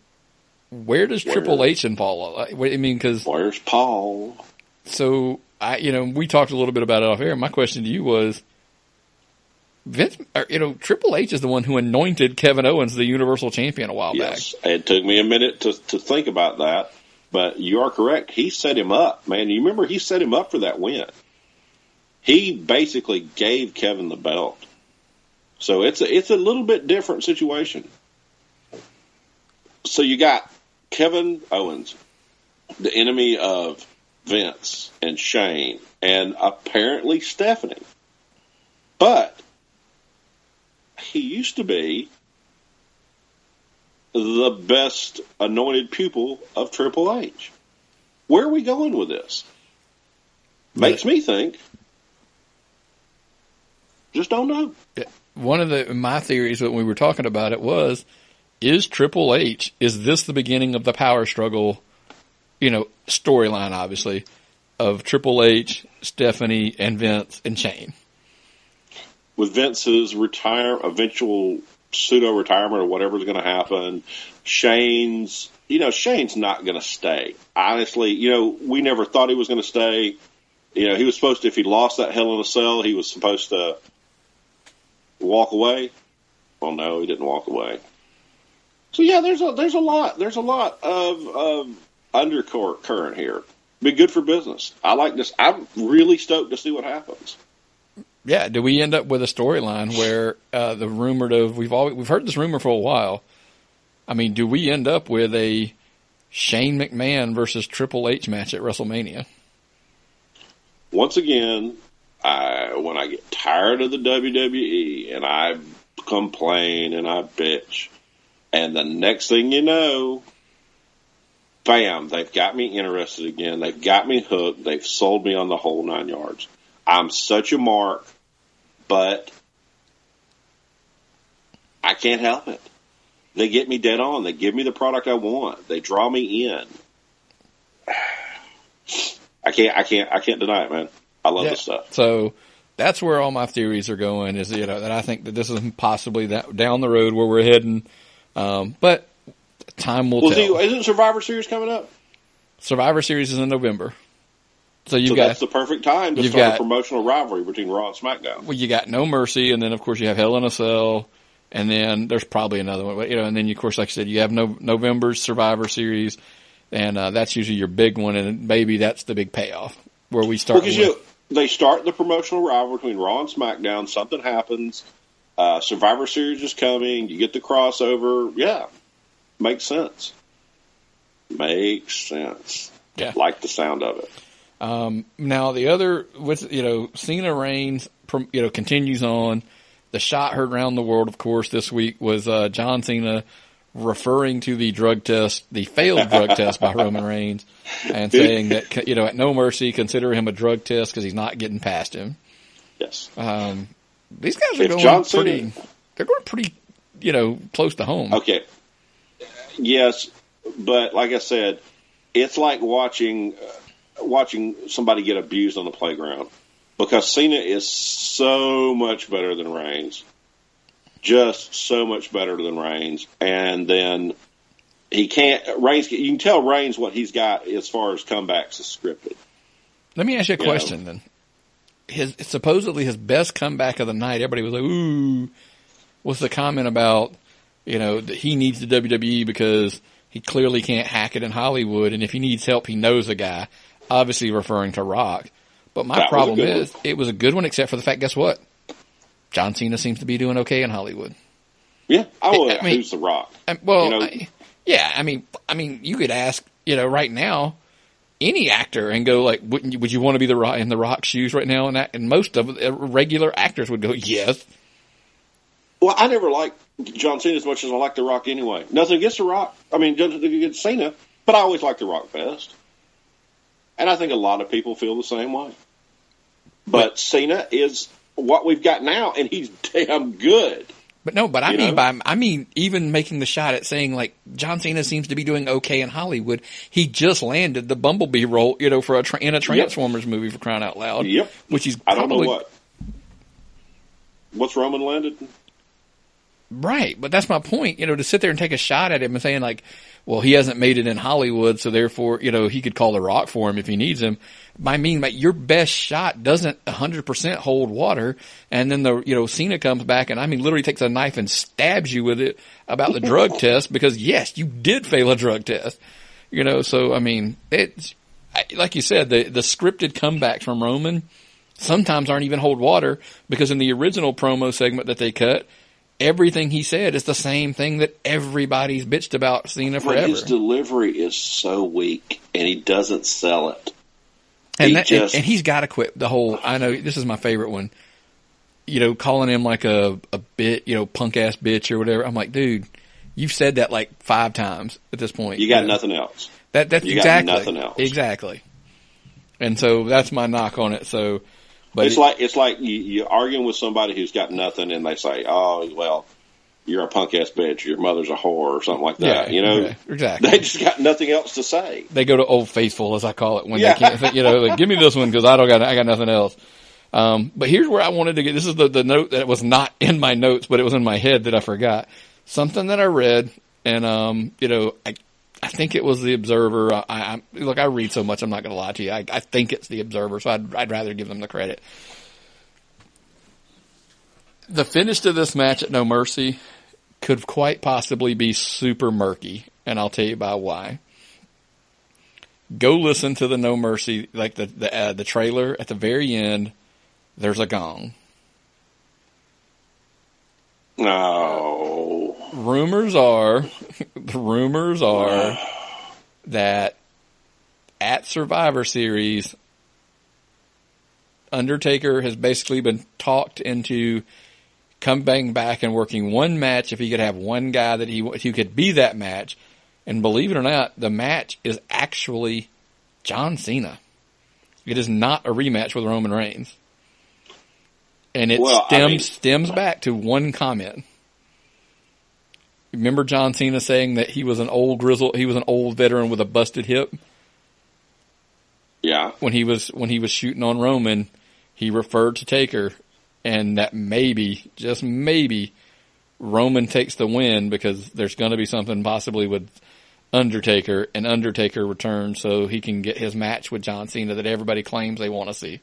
where does Triple H involve? I mean, because where's Paul? So we talked a little bit about it off air. My question to you was, Vince, Triple H is the one who anointed Kevin Owens the Universal Champion a while back. It took me a minute to think about that, but you are correct. He set him up, man. You remember he set him up for that win. He basically gave Kevin the belt. So it's a little bit different situation. So you got Kevin Owens, the enemy of Vince and Shane, and apparently Stephanie. But he used to be the best anointed pupil of Triple H. Where are we going with this? Makes me think. Just don't know. One of my theories when we were talking about it was, is Triple H, is this the beginning of the power struggle, storyline, obviously, of Triple H, Stephanie, and Vince, and Shane? With Vince's eventual pseudo-retirement or whatever's going to happen, Shane's not going to stay. Honestly, we never thought he was going to stay. He was supposed to, if he lost that Hell in a Cell, he was supposed to walk away. Well, no, he didn't walk away. So yeah, there's a lot of undercurrent here. Be good for business. I like this. I'm really stoked to see what happens. Yeah, do we end up with a storyline where the rumored of we've heard this rumor for a while? I mean, do we end up with a Shane McMahon versus Triple H match at WrestleMania? Once again, when I get tired of the WWE and I complain and I bitch, and the next thing you know, bam, they've got me interested again. They've got me hooked. They've sold me on the whole 9 yards. I'm such a mark, but I can't help it. They get me dead on. They give me the product I want. They draw me in. I can't deny it, man. I love this stuff. So that's where all my theories are going, is that I think that this is possibly down the road where we're heading. But time will tell. Isn't Survivor Series coming up? Survivor Series is in November. So that's the perfect time to start a promotional rivalry between Raw and SmackDown. Well, you got No Mercy, and then of course you have Hell in a Cell, and then there's probably another one. And then of course, like I said, you have November's Survivor Series, and that's usually your big one, and maybe that's the big payoff where we start. Because they start the promotional rivalry between Raw and SmackDown. Something happens. Survivor Series is coming. You get the crossover. Yeah, makes sense. Makes sense. Yeah, like the sound of it. Now the other with Cena Reigns continues on. The shot heard around the world, of course, this week was John Cena referring to the failed drug test by Roman Reigns, and saying that at No Mercy, consider him a drug test because he's not getting past him. Yes. These guys are going they're going pretty close to home. Okay. Yes, but like I said, it's like watching somebody get abused on the playground, because Cena is so much better than Reigns. Just so much better than Reigns. And then you can tell Reigns what he's got as far as comebacks is scripted. Let me ask you a question then. Supposedly his best comeback of the night, everybody was like, ooh, was the comment about, that he needs the WWE because he clearly can't hack it in Hollywood, and if he needs help, he knows a guy. Obviously referring to Rock. But my problem is, it was a good one, except for the fact, guess what? John Cena seems to be doing okay in Hollywood. Yeah, who's The Rock? I mean, you could ask, right now, any actor and go like, would you want to be in The Rock's shoes right now? And most of regular actors would go, yes. Well, I never liked John Cena as much as I like The Rock anyway. Nothing against The Rock. I mean, nothing against Cena, but I always liked The Rock best. And I think a lot of people feel the same way. But Cena is what we've got now, and he's damn good. But I mean even making the shot at saying like John Cena seems to be doing okay in Hollywood. He just landed the Bumblebee role, for in a Transformers movie, for crying out loud. Yep. Which he's I don't know what's Roman landed. Right, but that's my point. To sit there and take a shot at him and saying like, well, he hasn't made it in Hollywood, so therefore, he could call The Rock for him if he needs him. I mean, your best shot doesn't 100% hold water, and then Cena comes back and literally takes a knife and stabs you with it about the drug test because yes, you did fail a drug test. So I mean, it's like you said, the scripted comebacks from Roman sometimes aren't even hold water, because in the original promo segment that they cut, everything he said is the same thing that everybody's bitched about Cena forever. But his delivery is so weak, and he doesn't sell it. And he's got to quit the whole. I know this is my favorite one. calling him like a bit, punk ass bitch or whatever. I'm like, dude, you've said that like 5 times at this point. You got nothing else. That's you exactly got nothing else. Exactly. And so that's my knock on it. So, but it's like you're arguing with somebody who's got nothing, and they say, "Oh, well, you're a punk ass bitch. Your mother's a whore," or something like that. Yeah, exactly. They just got nothing else to say. They go to Old Faithful, as I call it, when they can't. Like, give me this one because I got nothing else. But here's where I wanted to get. This is the note that was not in my notes, but it was in my head that I forgot. Something that I read, and I think it was the Observer. I read so much, I'm not going to lie to you. I think it's the Observer, so I'd rather give them the credit. The finish to this match at No Mercy could quite possibly be super murky, and I'll tell you about why. Go listen to the No Mercy, like the trailer at the very end. There's a gong. No. Rumors are that at Survivor Series, Undertaker has basically been talked into coming back and working one match if he could have one guy that he could be that match. And believe it or not, the match is actually John Cena. It is not a rematch with Roman Reigns. And it stems back to one comment. Remember John Cena saying that he was an old veteran with a busted hip? Yeah. When he was shooting on Roman, he referred to Taker, and that maybe, just maybe, Roman takes the win because there's going to be something possibly with Undertaker, and Undertaker returns so he can get his match with John Cena that everybody claims they want to see.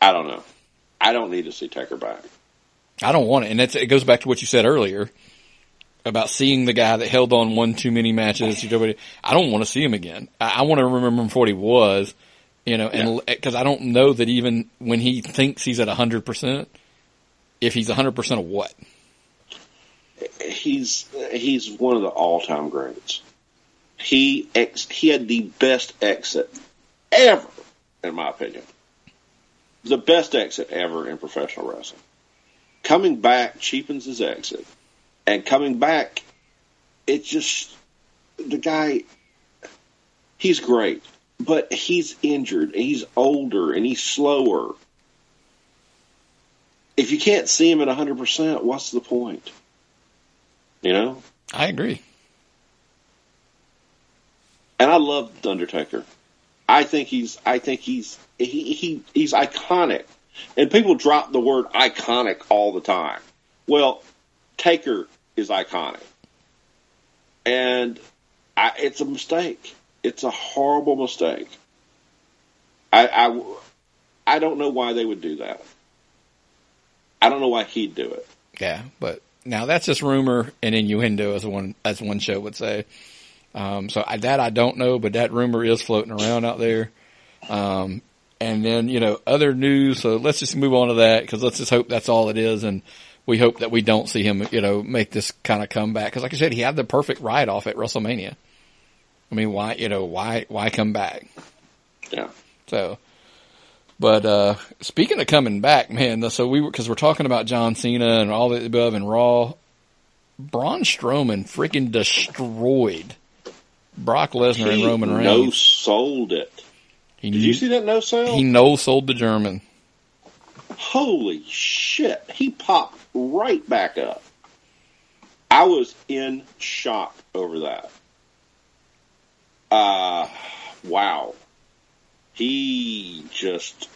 I don't know. I don't need to see Taker back. I don't want it. And it goes back to what you said earlier about seeing the guy that held on one too many matches. I don't want to see him again. I want to remember him for what he was, and because I don't know that even when he thinks he's at 100%, if he's 100% of what? He's one of the all-time greats. He had the best exit ever, in my opinion. The best exit ever in professional wrestling. Coming back cheapens his exit. And coming back, it's just, the guy, he's great. But he's injured, and he's older, and he's slower. If you can't see him at 100%, what's the point? I agree. And I love The Undertaker. I think he's iconic. And people drop the word iconic all the time. Well, Taker is iconic. And it's a mistake. It's a horrible mistake. I don't know why they would do that. I don't know why he'd do it. Yeah, but now that's just rumor and innuendo, as one show would say. So I don't know, but that rumor is floating around out there. And then, other news. So let's just move on to that, because let's just hope that's all it is. And we hope that we don't see him, make this kind of comeback. Cause like I said, he had the perfect ride off at WrestleMania. I mean, why come back? Yeah. So, but, speaking of coming back, man, so cause we're talking about John Cena and all the above and Raw. Braun Strowman freaking destroyed Brock Lesnar and Roman Reigns. He no-sold it. Did you see that no-sell? He no-sold the German. Holy shit. He popped right back up. I was in shock over that. Wow. He just...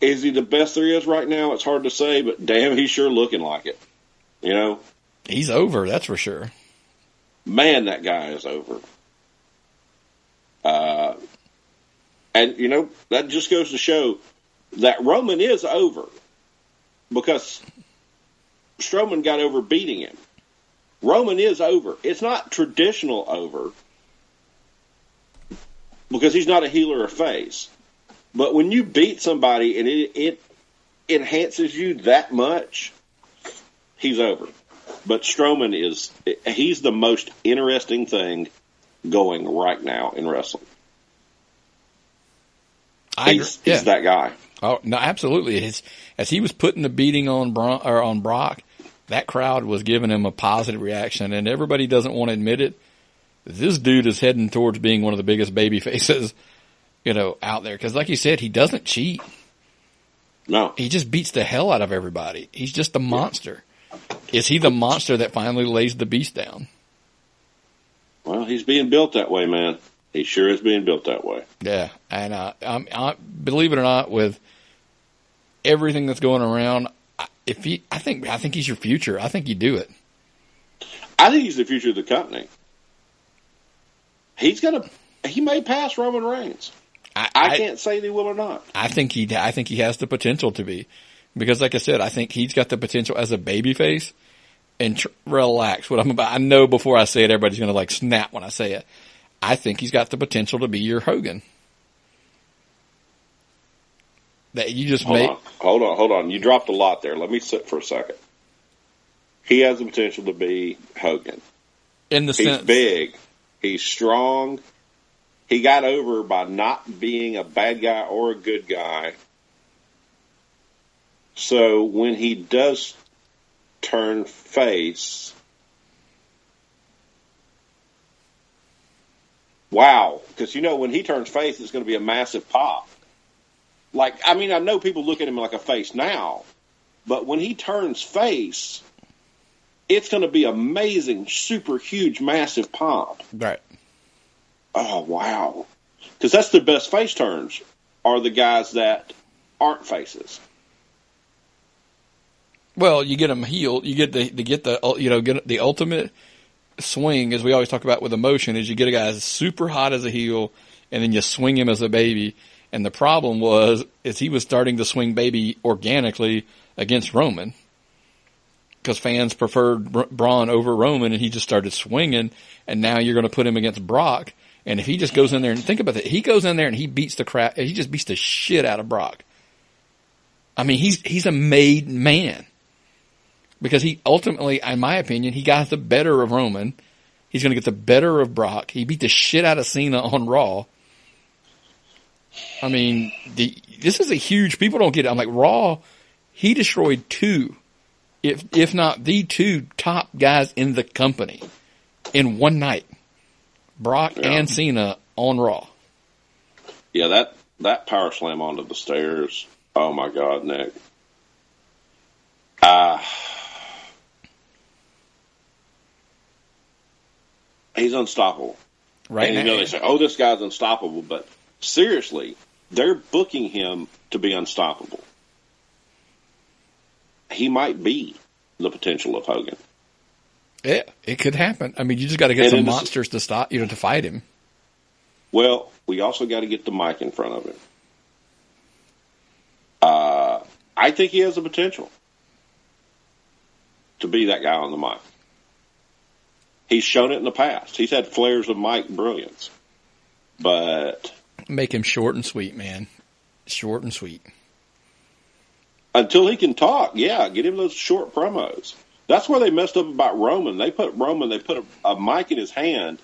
Is he the best there is right now? It's hard to say, but damn, he's sure looking like it. He's over, that's for sure. Man, that guy is over. And, that just goes to show that Roman is over, because Strowman got over beating him. Roman is over. It's not traditional over, because he's not a heel or a face. But when you beat somebody and it enhances you that much, he's over. But Strowman he's the most interesting thing going right now in wrestling. He's that guy. Oh no, absolutely. As he was putting the beating on Brock, that crowd was giving him a positive reaction, and everybody doesn't want to admit it. This dude is heading towards being one of the biggest baby faces, out there. Because like you said, he doesn't cheat. No. He just beats the hell out of everybody. He's just a monster. Is he the monster that finally lays the beast down? Well, he's being built that way, man. He sure is being built that way. Yeah, and I believe it or not, with everything that's going around, I think he's your future. I think you do it. I think he's the future of the company. He may pass Roman Reigns. I can't say he will or not. I think he has the potential to be, because like I said, I think he's got the potential as a babyface. And relax, what I'm about. I know before I say it, everybody's going to snap when I say it. I think he's got the potential to be your Hogan. That you just Hold on. You dropped a lot there. Let me sit for a second. He has the potential to be Hogan. He's big. He's strong. He got over by not being a bad guy or a good guy. So when he does turn face, wow. Because, when he turns face, it's going to be a massive pop. I know people look at him like a face now, but when he turns face, it's going to be amazing, super huge, massive pop. Right. Oh, wow. Because that's the best face turns, are the guys that aren't faces. Well, you get them healed. You get the ultimate swing, as we always talk about with emotion, is you get a guy that's super hot as a heel, and then you swing him as a baby. And the problem is he was starting to swing baby organically against Roman, because fans preferred Braun over Roman, and he just started swinging. And now you're going to put him against Brock, and if he just goes in there and think about it, he goes in there and he beats the crap. He just beats the shit out of Brock. I mean, he's a made man. Because he ultimately, in my opinion, he got the better of Roman. He's going to get the better of Brock. He beat the shit out of Cena on Raw. I mean, this is a huge, people don't get it. I'm like, Raw, he destroyed two, if not the two top guys in the company in one night. Brock and Cena on Raw. Yeah, that power slam onto the stairs. Oh my God, Nick. He's unstoppable. Right. And they say, oh, this guy's unstoppable. But seriously, they're booking him to be unstoppable. He might be the potential of Hogan. Yeah, it could happen. I mean, you just got to get some monsters to stop, to fight him. Well, we also got to get the mic in front of him. I think he has the potential to be that guy on the mic. He's shown it in the past. He's had flares of mic brilliance. But make him short and sweet, man. Short and sweet. Until he can talk, get him those short promos. That's where they messed up about Roman. They put a mic in his hand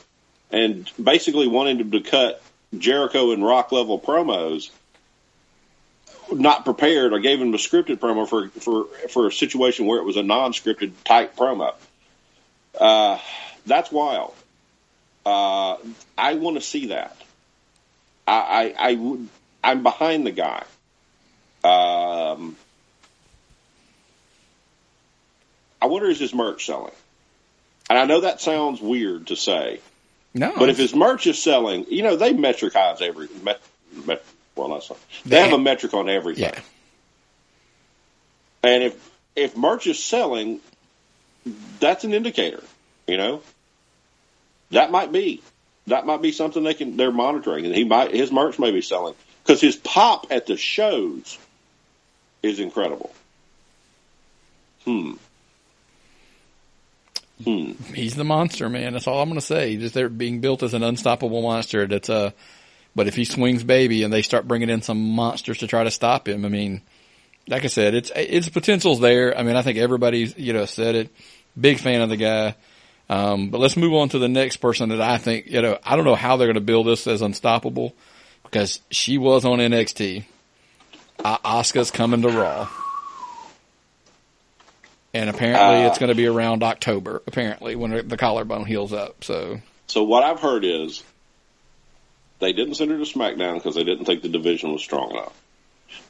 and basically wanted him to cut Jericho and Rock level promos, not prepared, or gave him a scripted promo for a situation where it was a non-scripted type promo. That's wild. I want to see that. I'm behind the guy. I wonder, is his merch selling? And I know that sounds weird to say. No. But if his merch is selling, they metricize they have a metric on everything. Yeah. And if merch is selling, that's an indicator, That might be something they're monitoring, and his merch may be selling, because his pop at the shows is incredible. He's the monster, man. That's all I'm going to say. Just they're being built as an unstoppable monster. But if he swings baby and they start bringing in some monsters to try to stop him, I mean, like I said, its potential's there. I mean, I think everybody's said it. Big fan of the guy. But let's move on to the next person that I think, I don't know how they're going to build this as unstoppable because she was on NXT. Asuka's coming to Raw. And apparently it's going to be around October, apparently, when the collarbone heals up. So what I've heard is they didn't send her to SmackDown because they didn't think the division was strong enough.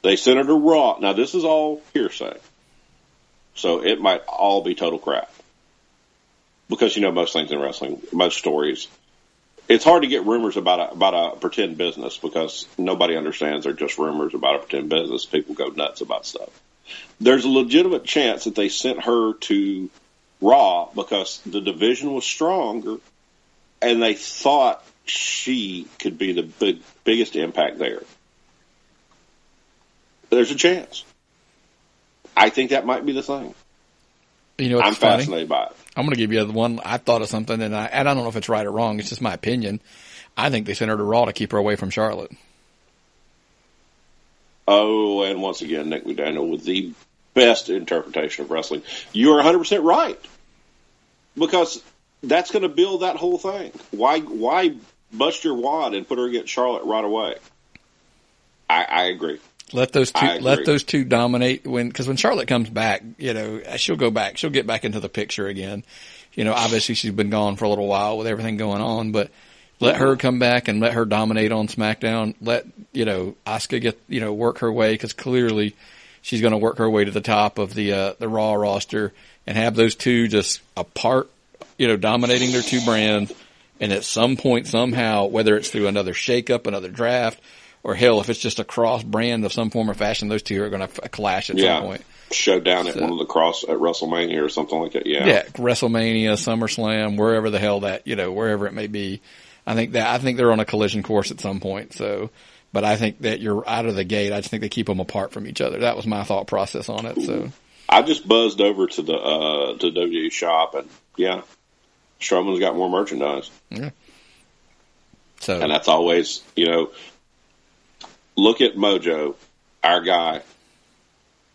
They sent her to Raw. Now, this is all hearsay. So it might all be total crap. Because, most things in wrestling, most stories, it's hard to get rumors about a pretend business because nobody understands they're just rumors about a pretend business. People go nuts about stuff. There's a legitimate chance that they sent her to Raw because the division was stronger and they thought she could be the biggest impact there. There's a chance. I think that might be the thing. I'm fascinated by it. I'm going to give you the one. I thought of something, and I don't know if it's right or wrong. It's just my opinion. I think they sent her to Raw to keep her away from Charlotte. Oh, and once again, Nick McDaniel with the best interpretation of wrestling. You are 100% right. Because that's going to build that whole thing. Why bust your wad and put her against Charlotte right away? I agree. Let those two dominate because when Charlotte comes back, she'll go back. She'll get back into the picture again. Obviously she's been gone for a little while with everything going on, but let her come back and let her dominate on SmackDown. Let, Asuka get, work her way because clearly she's going to work her way to the top of the Raw roster and have those two just apart, dominating their two brands. And at some point, somehow, whether it's through another shakeup, another draft, or hell, if it's just a cross brand of some form or fashion, those two are going to clash at some point. Showdown at one of the cross at WrestleMania or something like that. Yeah, WrestleMania, SummerSlam, wherever the hell that, wherever it may be. I think they're on a collision course at some point. So, but I think that you're out of the gate. I just think they keep them apart from each other. That was my thought process on it. So, I just buzzed over to the WWE shop and Strowman's got more merchandise. Yeah. So, and that's always, look at Mojo, our guy.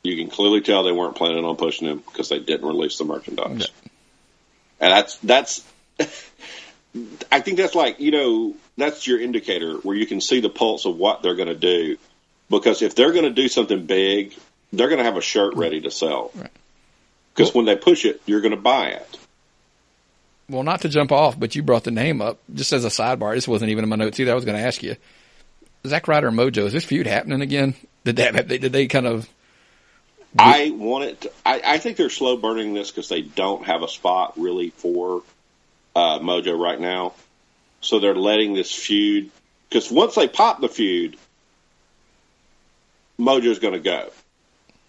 You can clearly tell they weren't planning on pushing him because they didn't release the merchandise. Yeah. And that's I think that's like, that's your indicator where you can see the pulse of what they're going to do. Because if they're going to do something big, they're going to have a shirt ready to sell. Because when they push it, you're going to buy it. Well, not to jump off, but you brought the name up just as a sidebar. This wasn't even in my notes either. I was going to ask you, Zack Ryder and Mojo, is this feud happening again? Did they kind of? I think they're slow burning this because they don't have a spot really for Mojo right now. So they're letting this feud, because once they pop the feud, Mojo's going to go.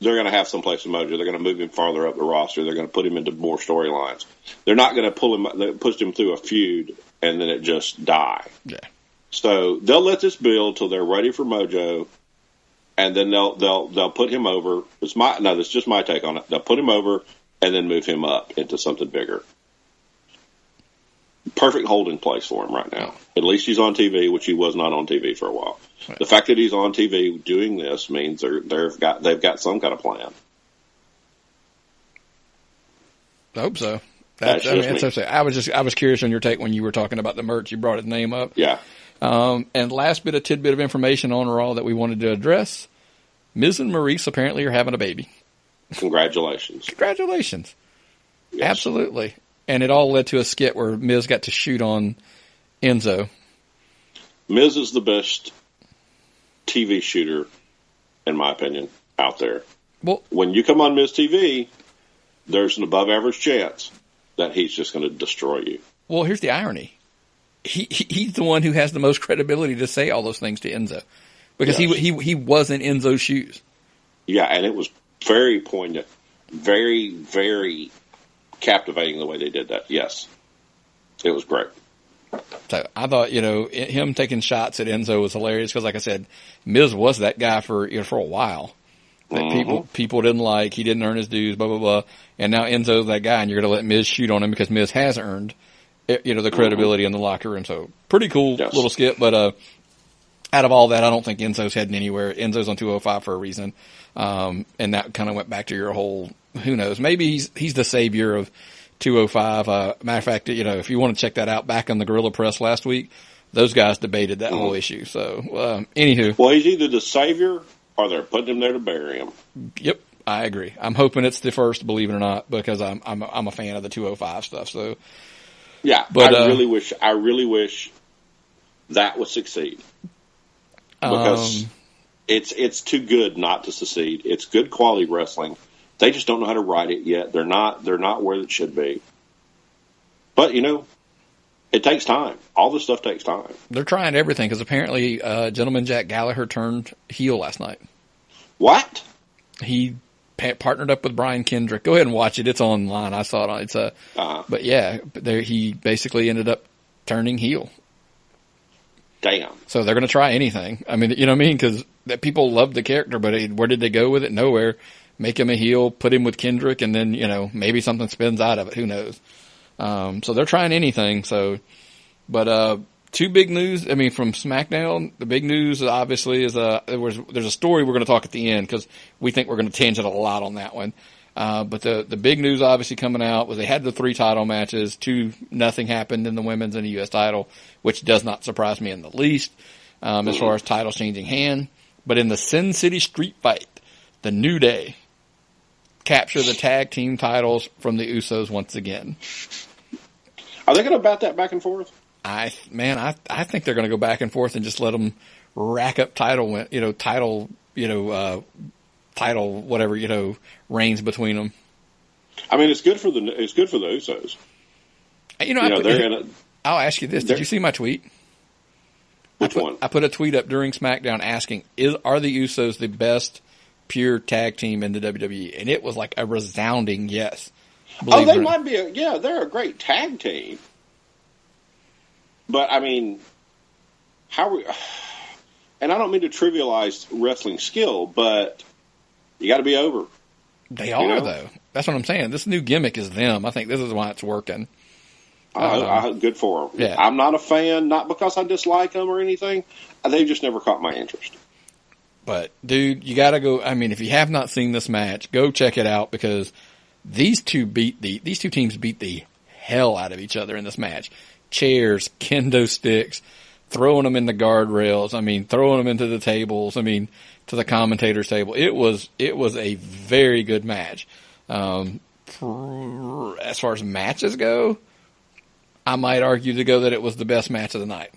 They're going to have someplace with Mojo. They're going to move him farther up the roster. They're going to put him into more storylines. They're not going to push him through a feud and then it just die. Yeah. So they'll let this build till they're ready for Mojo, and then they'll put him over. That's just my take on it. They'll put him over and then move him up into something bigger. Perfect holding place for him right now. At least he's on TV, which he was not on TV for a while. Right. The fact that he's on TV doing this means they've got some kind of plan. I hope so. I was curious on your take when you were talking about the merch. You brought his name up. Yeah. And last tidbit of information on Raw that we wanted to address: Miz and Maurice apparently are having a baby. Congratulations! Congratulations! Yes. Absolutely. And it all led to a skit where Miz got to shoot on Enzo. Miz is the best TV shooter, in my opinion, out there. Well, when you come on MizTv, there's an above-average chance that he's just going to destroy you. Well, here's the irony. He's the one who has the most credibility to say all those things to Enzo. Because he was in Enzo's shoes. Yeah, and it was very poignant. Very, very captivating the way they did that. Yes. It was great. So I thought, him taking shots at Enzo was hilarious because, like I said, Miz was that guy for a while. That people didn't like. He didn't earn his dues, blah, blah, blah. And now Enzo's that guy, and you're going to let Miz shoot on him because Miz has earned, the credibility in the locker room. So pretty cool little skit. But out of all that, I don't think Enzo's heading anywhere. Enzo's on 205 for a reason. And that kind of went back to your whole, who knows, maybe he's the savior of 205. Matter of fact, if you want to check that out, back on the Gorilla Press last week, those guys debated that whole issue. So, anywho. Well, he's either the savior or they're putting him there to bury him. Yep, I agree. I'm hoping it's the first, believe it or not, because I'm a fan of the 205 stuff. So, yeah, but I really wish that would succeed, because it's too good not to succeed. It's good quality wrestling. They just don't know how to write it yet. They're not where it should be. But it takes time. All this stuff takes time. They're trying everything, because apparently, gentleman Jack Gallagher turned heel last night. What? He partnered up with Brian Kendrick. Go ahead and watch it. It's online. I saw it. But yeah, he basically ended up turning heel. Damn. So they're going to try anything. I mean, you know what I mean? Because people love the character, but where did they go with it? Nowhere. Make him a heel, put him with Kendrick, and then, maybe something spins out of it. Who knows? So they're trying anything. So, but, two big news. I mean, from SmackDown, the big news obviously is, there's a story we're going to talk at the end, because we think we're going to tangent a lot on that one. But the big news obviously coming out was they had the 3 title matches. 2-0 happened in the women's and the U.S. title, which does not surprise me in the least, as far as titles changing hand. But in the Sin City Street Fight, the New Day capture the tag team titles from the Usos once again. Are they going to bat that back and forth? I think they're going to go back and forth and just let them rack up title, whatever, reigns between them. I mean, it's good for the Usos. I'll ask you this. Did you see my tweet? Which one? I put a tweet up during SmackDown asking, are the Usos the best pure tag team in the WWE? And it was like a resounding yes. They might be. They're a great tag team. But I mean, and I don't mean to trivialize wrestling skill, but you got to be over. They are, though. That's what I'm saying. This new gimmick is them. I think this is why it's working. Good for them. Yeah. I'm not a fan, not because I dislike them or anything. They've just never caught my interest. But, dude, you got to go. I mean, if you have not seen this match, go check it out, because these two teams beat the hell out of each other in this match. Chairs, kendo sticks, throwing them in the guardrails. I mean, throwing them into the tables. I mean, to the commentator's table. It was a very good match. As far as matches go, I might argue that it was the best match of the night.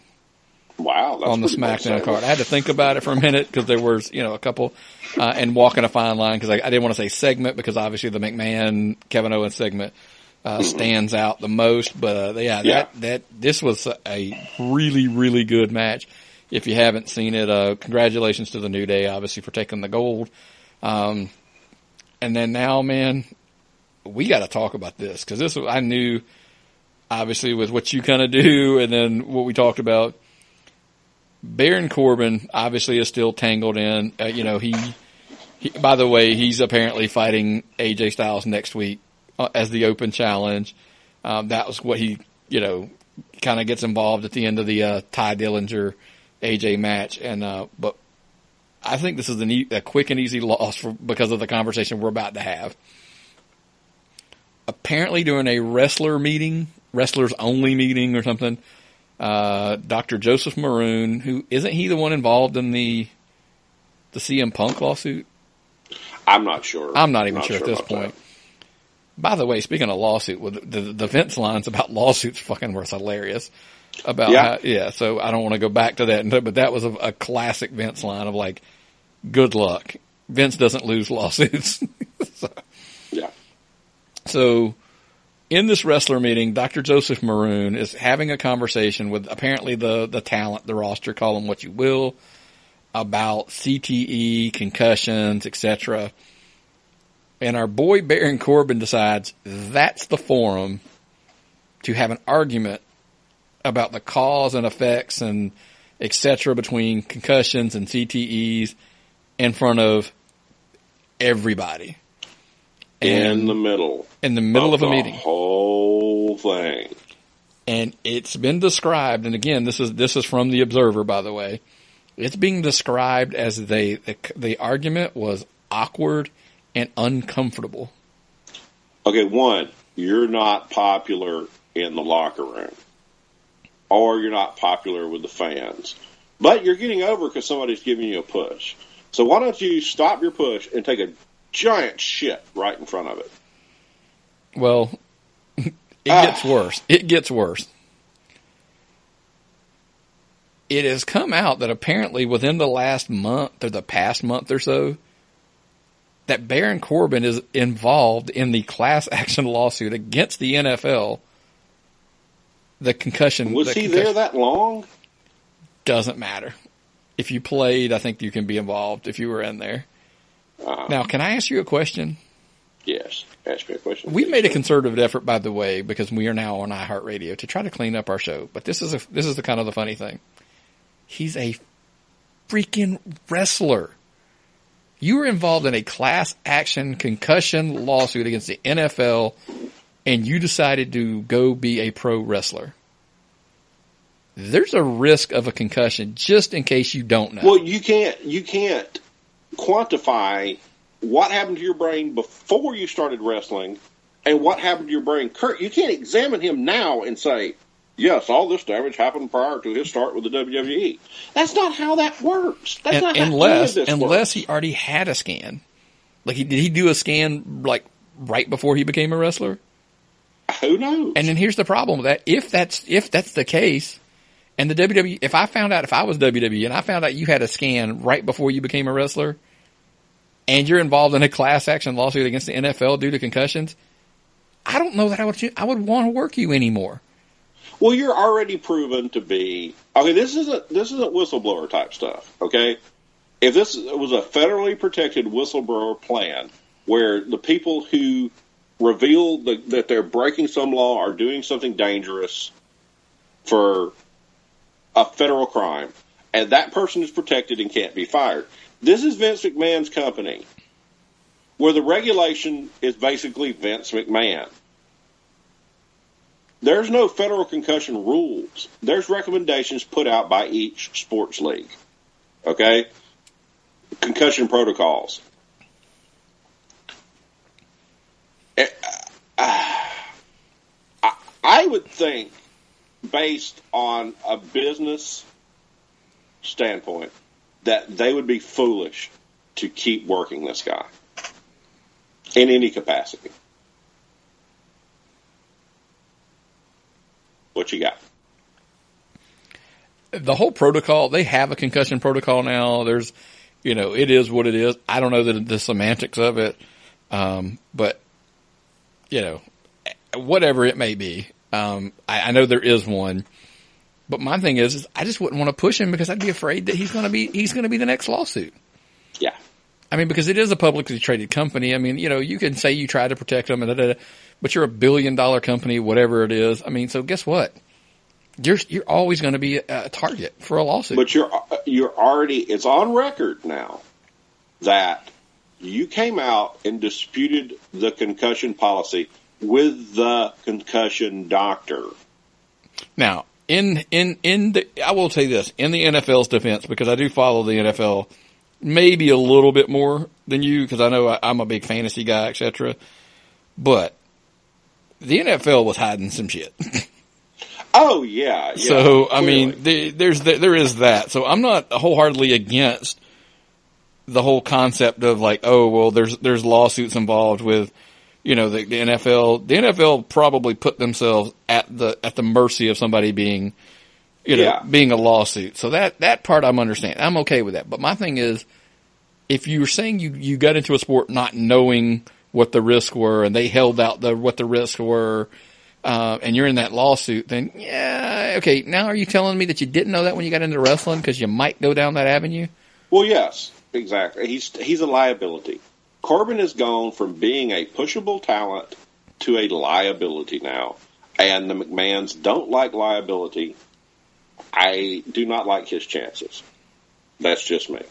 Wow, that's on the SmackDown card. I had to think about it for a minute, because there was, a couple, and walking a fine line, because I didn't want to say segment, because obviously the McMahon Kevin Owens segment stands out the most. But this was a really, really good match. If you haven't seen it, congratulations to the New Day, obviously, for taking the gold. And then now, man, we got to talk about this, because I knew, obviously, with what you kind of do, and then what we talked about. Baron Corbin obviously is still tangled in. He by the way, he's apparently fighting AJ Styles next week as the open challenge. That was what he, kind of gets involved at the end of the Ty Dillinger AJ match. And but I think this is a quick and easy loss because of the conversation we're about to have. Apparently, during a wrestlers only meeting or something. Dr. Joseph Maroon, who isn't he the one involved in the CM Punk lawsuit? I'm not sure. I'm not even sure at this point. That. By the way, speaking of lawsuit, the Vince lines about lawsuits fucking were hilarious. So I don't want to go back to that, but that was a classic Vince line of like, good luck. Vince doesn't lose lawsuits. So in this wrestler meeting, Dr. Joseph Maroon is having a conversation with apparently the talent, the roster, call them what you will, about CTE, concussions, etc. And our boy Baron Corbin decides that's the forum to have an argument about the cause and effects and etc. between concussions and CTEs in front of everybody. In the middle of a meeting. The whole thing. And it's been described, and again, this is from the Observer, by the way. It's being described as the argument was awkward and uncomfortable. Okay, one, you're not popular in the locker room, or you're not popular with the fans, but you're getting over because somebody's giving you a push. So why don't you stop your push and take a giant shit right in front of it? Well, it gets worse. It gets worse. It has come out that apparently within the last month or the past month or so, that Baron Corbin is involved in the class action lawsuit against the NFL. The concussion. Was he there that long? Doesn't matter. If you played, I think you can be involved if you were in there. Now, can I ask you a question? Yes. Ask me a question. We made a concerted effort, by the way, because we are now on iHeartRadio, to try to clean up our show. But this is the kind of the funny thing. He's a freaking wrestler. You were involved in a class action concussion lawsuit against the NFL, and you decided to go be a pro wrestler. There's a risk of a concussion just in case you don't know. Well, you can't quantify what happened to your brain before you started wrestling and what happened to your brain. You can't examine him now and say, yes, all this damage happened prior to his start with the WWE. That's not how that works. That's not how unless works. He already had a scan. Like, did he do a scan like right before he became a wrestler? Who knows? And then here's the problem with that. If that's the case, and the WWE, if I was WWE and I found out you had a scan right before you became a wrestler, and you're involved in a class action lawsuit against the NFL due to concussions, I don't know that I would want to work you anymore. Well, you're already proven to be okay. This isn't whistleblower type stuff. Okay, if this was a federally protected whistleblower plan where the people who reveal that they're breaking some law or doing something dangerous for a federal crime, and that person is protected and can't be fired. This is Vince McMahon's company, where the regulation is basically Vince McMahon. There's no federal concussion rules. There's recommendations put out by each sports league. Okay? Concussion protocols. I would think, based on a business standpoint, that they would be foolish to keep working this guy in any capacity. What you got? The whole protocol, they have a concussion protocol now. There's, it is what it is. I don't know the semantics of it. But, whatever it may be. I know there is one, but my thing is I just wouldn't want to push him because I'd be afraid that he's going to be the next lawsuit. Yeah. I mean, because it is a publicly traded company. I mean, you can say you try to protect them, but you're $1 billion company, whatever it is. I mean, so guess what? You're always going to be a target for a lawsuit. But you're already, it's on record now that you came out and disputed the concussion policy with the concussion doctor. Now, I will say this, in the NFL's defense, because I do follow the NFL maybe a little bit more than you, because I know I'm a big fantasy guy, etc. But the NFL was hiding some shit. Oh yeah. So clearly. I mean, there is that. So I'm not wholeheartedly against the whole concept of like, oh well, there's lawsuits involved with, the NFL. The NFL probably put themselves at the mercy of somebody being, being a lawsuit. So that part I'm understanding. I'm okay with that. But my thing is, if you were saying you got into a sport not knowing what the risks were and they held out what the risks were, and you're in that lawsuit, then yeah, okay. Now are you telling me that you didn't know that when you got into wrestling because you might go down that avenue? Well, yes, exactly. He's a liability. Corbin has gone from being a pushable talent to a liability now, and the McMahons don't like liability. I do not like his chances. That's just me.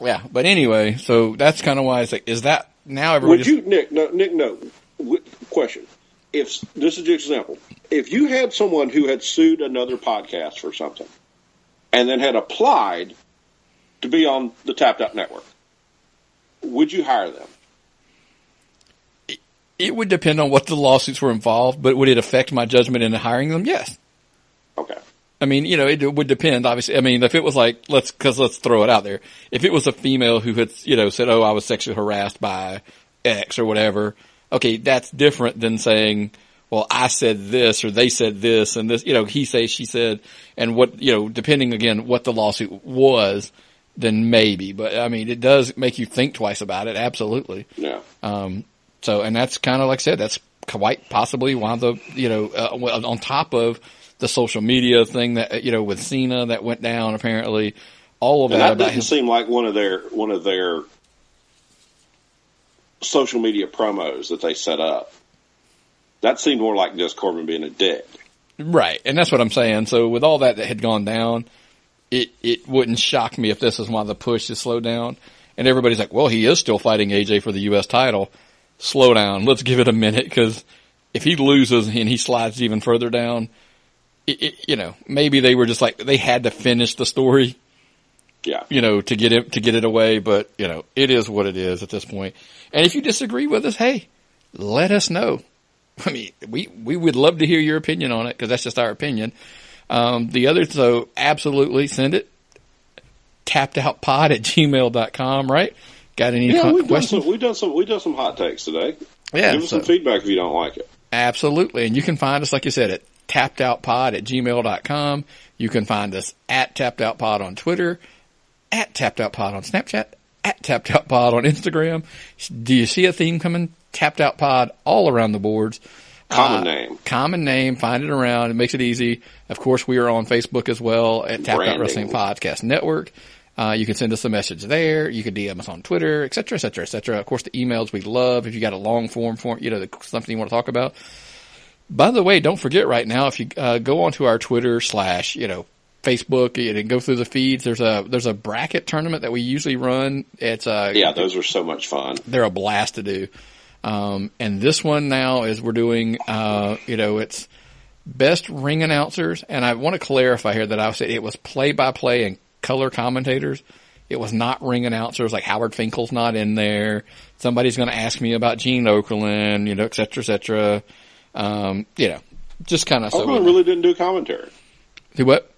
Yeah, but anyway, so that's kind of why I say, is that now everybody? Nick? No. Question: If this is just an example, if you had someone who had sued another podcast for something, and then had applied to be on the Tapped Out Network, would you hire them? It would depend on what the lawsuits were involved, but would it affect my judgment in hiring them? Yes. Okay. I mean, it would depend, obviously. I mean, if it was like, let's throw it out there. If it was a female who had, said, oh, I was sexually harassed by X or whatever, okay, that's different than saying, well, I said this or they said this and this, he said, she said, and what, depending again what the lawsuit was, then maybe. But I mean, it does make you think twice about it. Absolutely. Yeah. So, and that's kind of like I said, that's quite possibly why the, on top of the social media thing that, with Cena that went down apparently, all of and that. That doesn't seem like one of their social media promos that they set up. That seemed more like just Corbin being a dick. Right. And that's what I'm saying. So with all that had gone down, it wouldn't shock me if this is why the push is slowed down. And everybody's like, well, he is still fighting AJ for the U.S. title. Slow down. Let's give it a minute, because if he loses and he slides even further down, maybe they were just like, they had to finish the story. Yeah. To get it away. But, it is what it is at this point. And if you disagree with us, hey, let us know. I mean, we would love to hear your opinion on it, because that's just our opinion. So absolutely send it. tappedoutpod@gmail.com, right? Got any questions? We've done some hot takes today. Yeah. Give us some feedback if you don't like it. Absolutely. And you can find us, like you said, at tappedoutpod@gmail.com. You can find us at tappedoutpod on Twitter, at tappedoutpod on Snapchat, at tappedoutpod on Instagram. Do you see a theme coming? Tappedoutpod all around the boards. Common name. Find it around. It makes it easy. Of course, we are on Facebook as well at Tapped Out Wrestling Podcast Network. You can send us a message there. You can DM us on Twitter, et cetera, et cetera, et cetera. Of course, the emails we love. If you got a long form, something you want to talk about. By the way, don't forget right now, if you go onto our Twitter / Facebook and go through the feeds, there's a bracket tournament that we usually run. It's those are so much fun. They're a blast to do. And this one now is we're doing, it's best ring announcers. And I want to clarify here that I said it was play-by-play and color commentators. It was not ring announcers, like Howard Finkel's not in there. Somebody's going to ask me about Gene Okerlund, et cetera, et cetera. Just kind of. Okerlund really didn't do commentary. Do what?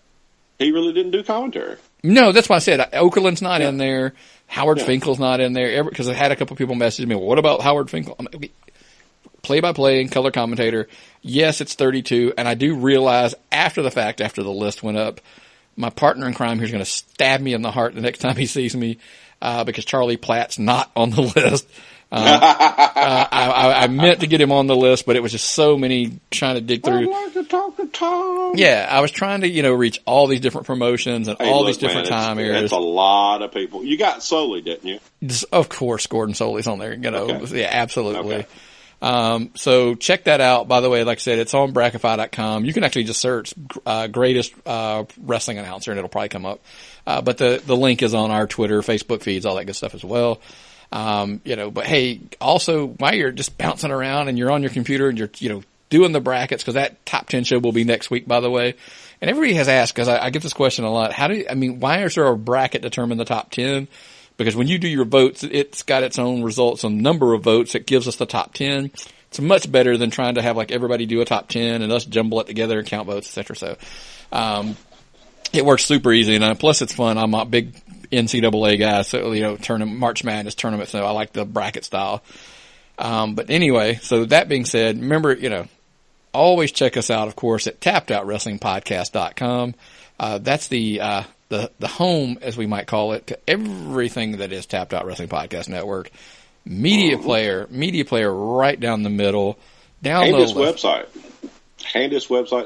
He really didn't do commentary. No, that's why I said Okerlund's not in there. Howard Finkel's not in there, because I had a couple people message me, well, what about Howard Finkel? Play-by-play and color commentator. Yes, it's 32, and I do realize after the fact, after the list went up, my partner in crime here is going to stab me in the heart the next time he sees me, because Charlie Platt's not on the list. I meant to get him on the list, but it was just so many trying to dig through. I'd like to talk to Tom. Yeah, I was trying to, reach all these different promotions and these different time areas. It's a lot of people. You got Soley, didn't you? Of course, Gordon Soley's on there. Okay. Yeah, absolutely. Okay. So check that out. By the way, like I said, it's on Brackify.com. You can actually just search greatest wrestling announcer, and it'll probably come up. But the link is on our Twitter, Facebook feeds, all that good stuff as well. But hey, also while you're just bouncing around and you're on your computer and you're, doing the brackets, because that top 10 show will be next week, by the way. And everybody has asked, because I get this question a lot. Why is there a bracket determine the top 10? Because when you do your votes, it's got its own results on number of votes. It gives us the top 10. It's much better than trying to have like everybody do a top 10 and us jumble it together and count votes, etc. So, it works super easy, and plus it's fun. I'm a big NCAA guy, so March Madness tournament, so I like the bracket style. But anyway, so that being said, remember, always check us out, of course, at tappedOutWrestlingPodcast.com. That's the home, as we might call it, to everything that is Tapped Out Wrestling Podcast Network. Media player right down the middle. Handiest website in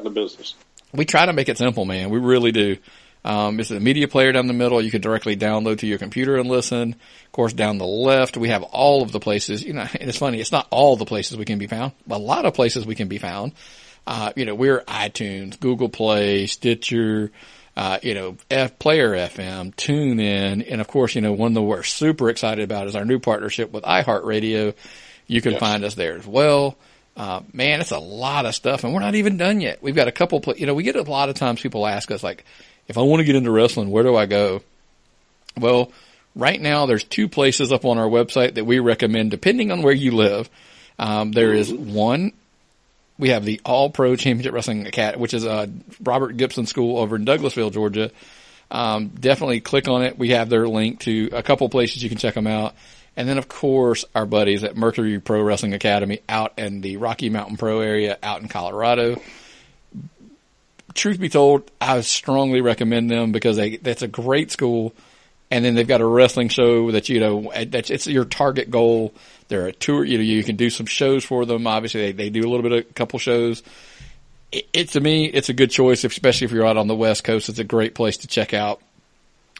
the business. We try to make it simple, man. We really do. It's a media player down the middle. You can directly download to your computer and listen. Of course, down the left, we have all of the places. And it's funny, it's not all the places we can be found, but a lot of places we can be found. We're iTunes, Google Play, Stitcher, Player FM, TuneIn, and of course, one that we're super excited about is our new partnership with iHeartRadio. You can find us there as well. Man, it's a lot of stuff, and we're not even done yet. We've got a couple, we get a lot of times people ask us, like, if I want to get into wrestling, where do I go? Well, right now there's 2 places up on our website that we recommend, depending on where you live. There is one. We have the All Pro Championship Wrestling Academy, which is Robert Gibson School over in Douglasville, Georgia. Definitely click on it. We have their link to a couple places you can check them out. And then, of course, our buddies at Mercury Pro Wrestling Academy out in the Rocky Mountain Pro area out in Colorado. Truth be told, I strongly recommend them because that's a great school. And then they've got a wrestling show that, it's your target goal. They're a tour, you can do some shows for them. Obviously, they do a couple shows. To me, it's a good choice, especially if you're out on the West Coast. It's a great place to check out.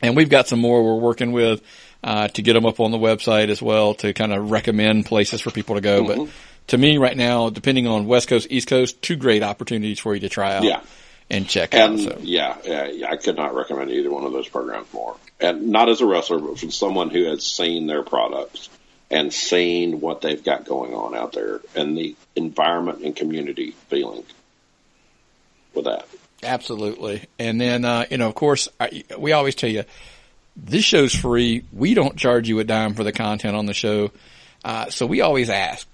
And we've got some more we're working with to get them up on the website as well to kind of recommend places for people to go. Mm-hmm. But to me right now, depending on West Coast, East Coast, 2 great opportunities for you to try out and check out. So. Yeah, I could not recommend either one of those programs more. And not as a wrestler, but from someone who has seen their products and seen what they've got going on out there and the environment and community feeling with that. Absolutely. And then, of course, we always tell you, this show's free. We don't charge you a dime for the content on the show. So we always ask,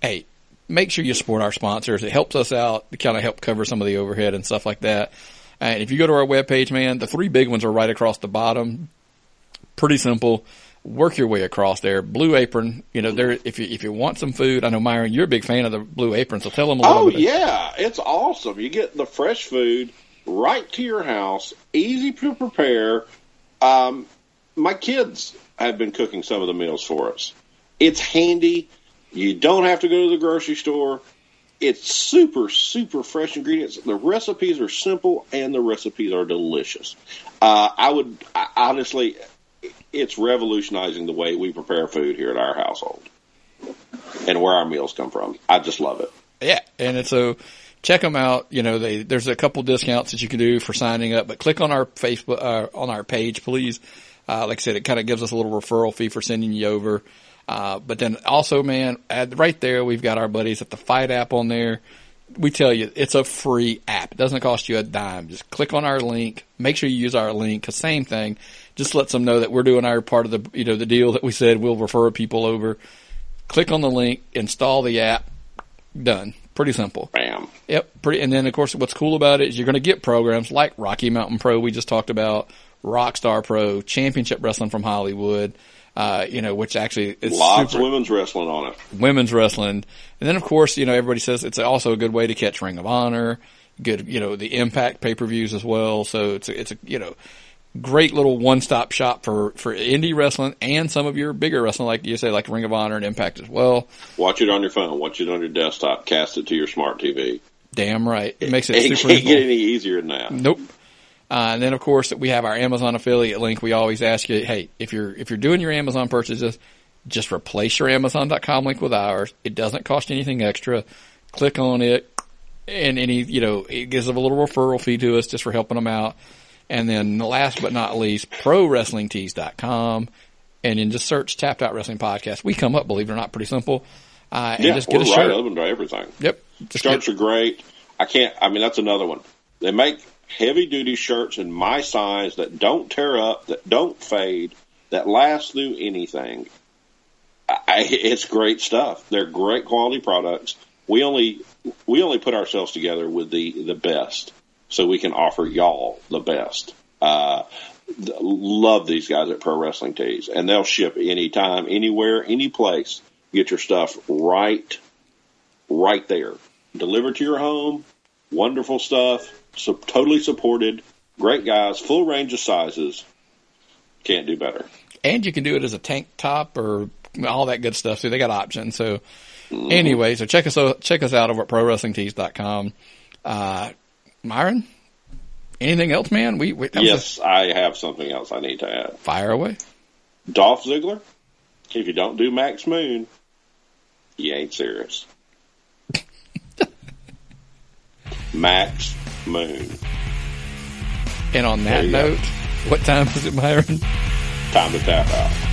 hey, make sure you support our sponsors. It helps us out to kind of help cover some of the overhead and stuff like that. And if you go to our webpage, man, the 3 big ones are right across the bottom. Pretty simple. Work your way across there. Blue Apron, there. If you want some food, I know, Myron, you're a big fan of the Blue Apron, so tell them a little bit. Oh, yeah. It's awesome. You get the fresh food right to your house, easy to prepare. My kids have been cooking some of the meals for us. It's handy. You don't have to go to the grocery store. It's super, super fresh ingredients. The recipes are simple, and the recipes are delicious. Honestly, it's revolutionizing the way we prepare food here at our household and where our meals come from. I just love it. Yeah, and so check them out. There's a couple discounts that you can do for signing up, but click on our Facebook, on our page, please. Like I said, it kind of gives us a little referral fee for sending you over. But then also, man, right there, we've got our buddies at the Fight app on there. We tell you, it's a free app. It doesn't cost you a dime. Just click on our link. Make sure you use our link. 'Cause same thing. Just lets them know that we're doing our part of the, the deal that we said we'll refer people over. Click on the link, install the app. Done. Pretty simple. Bam. Yep. And then, of course, what's cool about it is you're going to get programs like Rocky Mountain Pro we just talked about, Rockstar Pro, Championship Wrestling from Hollywood, which actually is lots of women's wrestling on it. Women's wrestling. And then, of course, everybody says it's also a good way to catch Ring of Honor, good, the Impact pay-per-views as well. So it's a great little one-stop shop for indie wrestling and some of your bigger wrestling, like you say, like Ring of Honor and Impact as well. Watch it on your phone. Watch it on your desktop. Cast it to your smart TV. Damn right. It makes it super It can't simple. get any easier than that. Nope. And then, of course, we have our Amazon affiliate link. We always ask you, hey, if you're doing your Amazon purchases, just replace your Amazon.com link with ours. It doesn't cost you anything extra. Click on it, and it gives them a little referral fee to us just for helping them out. And then last but not least, ProWrestlingTees.com, and then just search Tapped Out Wrestling Podcast. We come up, believe it or not, pretty simple. And just get a shirt. Right open to everything. Yep. Shirts are great. That's another one. They make heavy-duty shirts in my size that don't tear up, that don't fade, that last through anything. It's great stuff. They're great quality products. We only put ourselves together with the best, so we can offer y'all the best. Love these guys at Pro Wrestling Tees, and they'll ship anytime, anywhere, any place. Get your stuff right there. Delivered to your home. Wonderful stuff. So totally supported. Great guys. Full range of sizes. Can't do better. And you can do it as a tank top or all that good stuff. So they got options. So anyway, so check us out over at ProWrestlingTees.com. Myron, anything else, man? Yes, I have something else I need to add. Fire away. Dolph Ziggler, if you don't do Max Moon, you ain't serious. Max Moon. And on that note, what time is it, Myron? Time to tap out.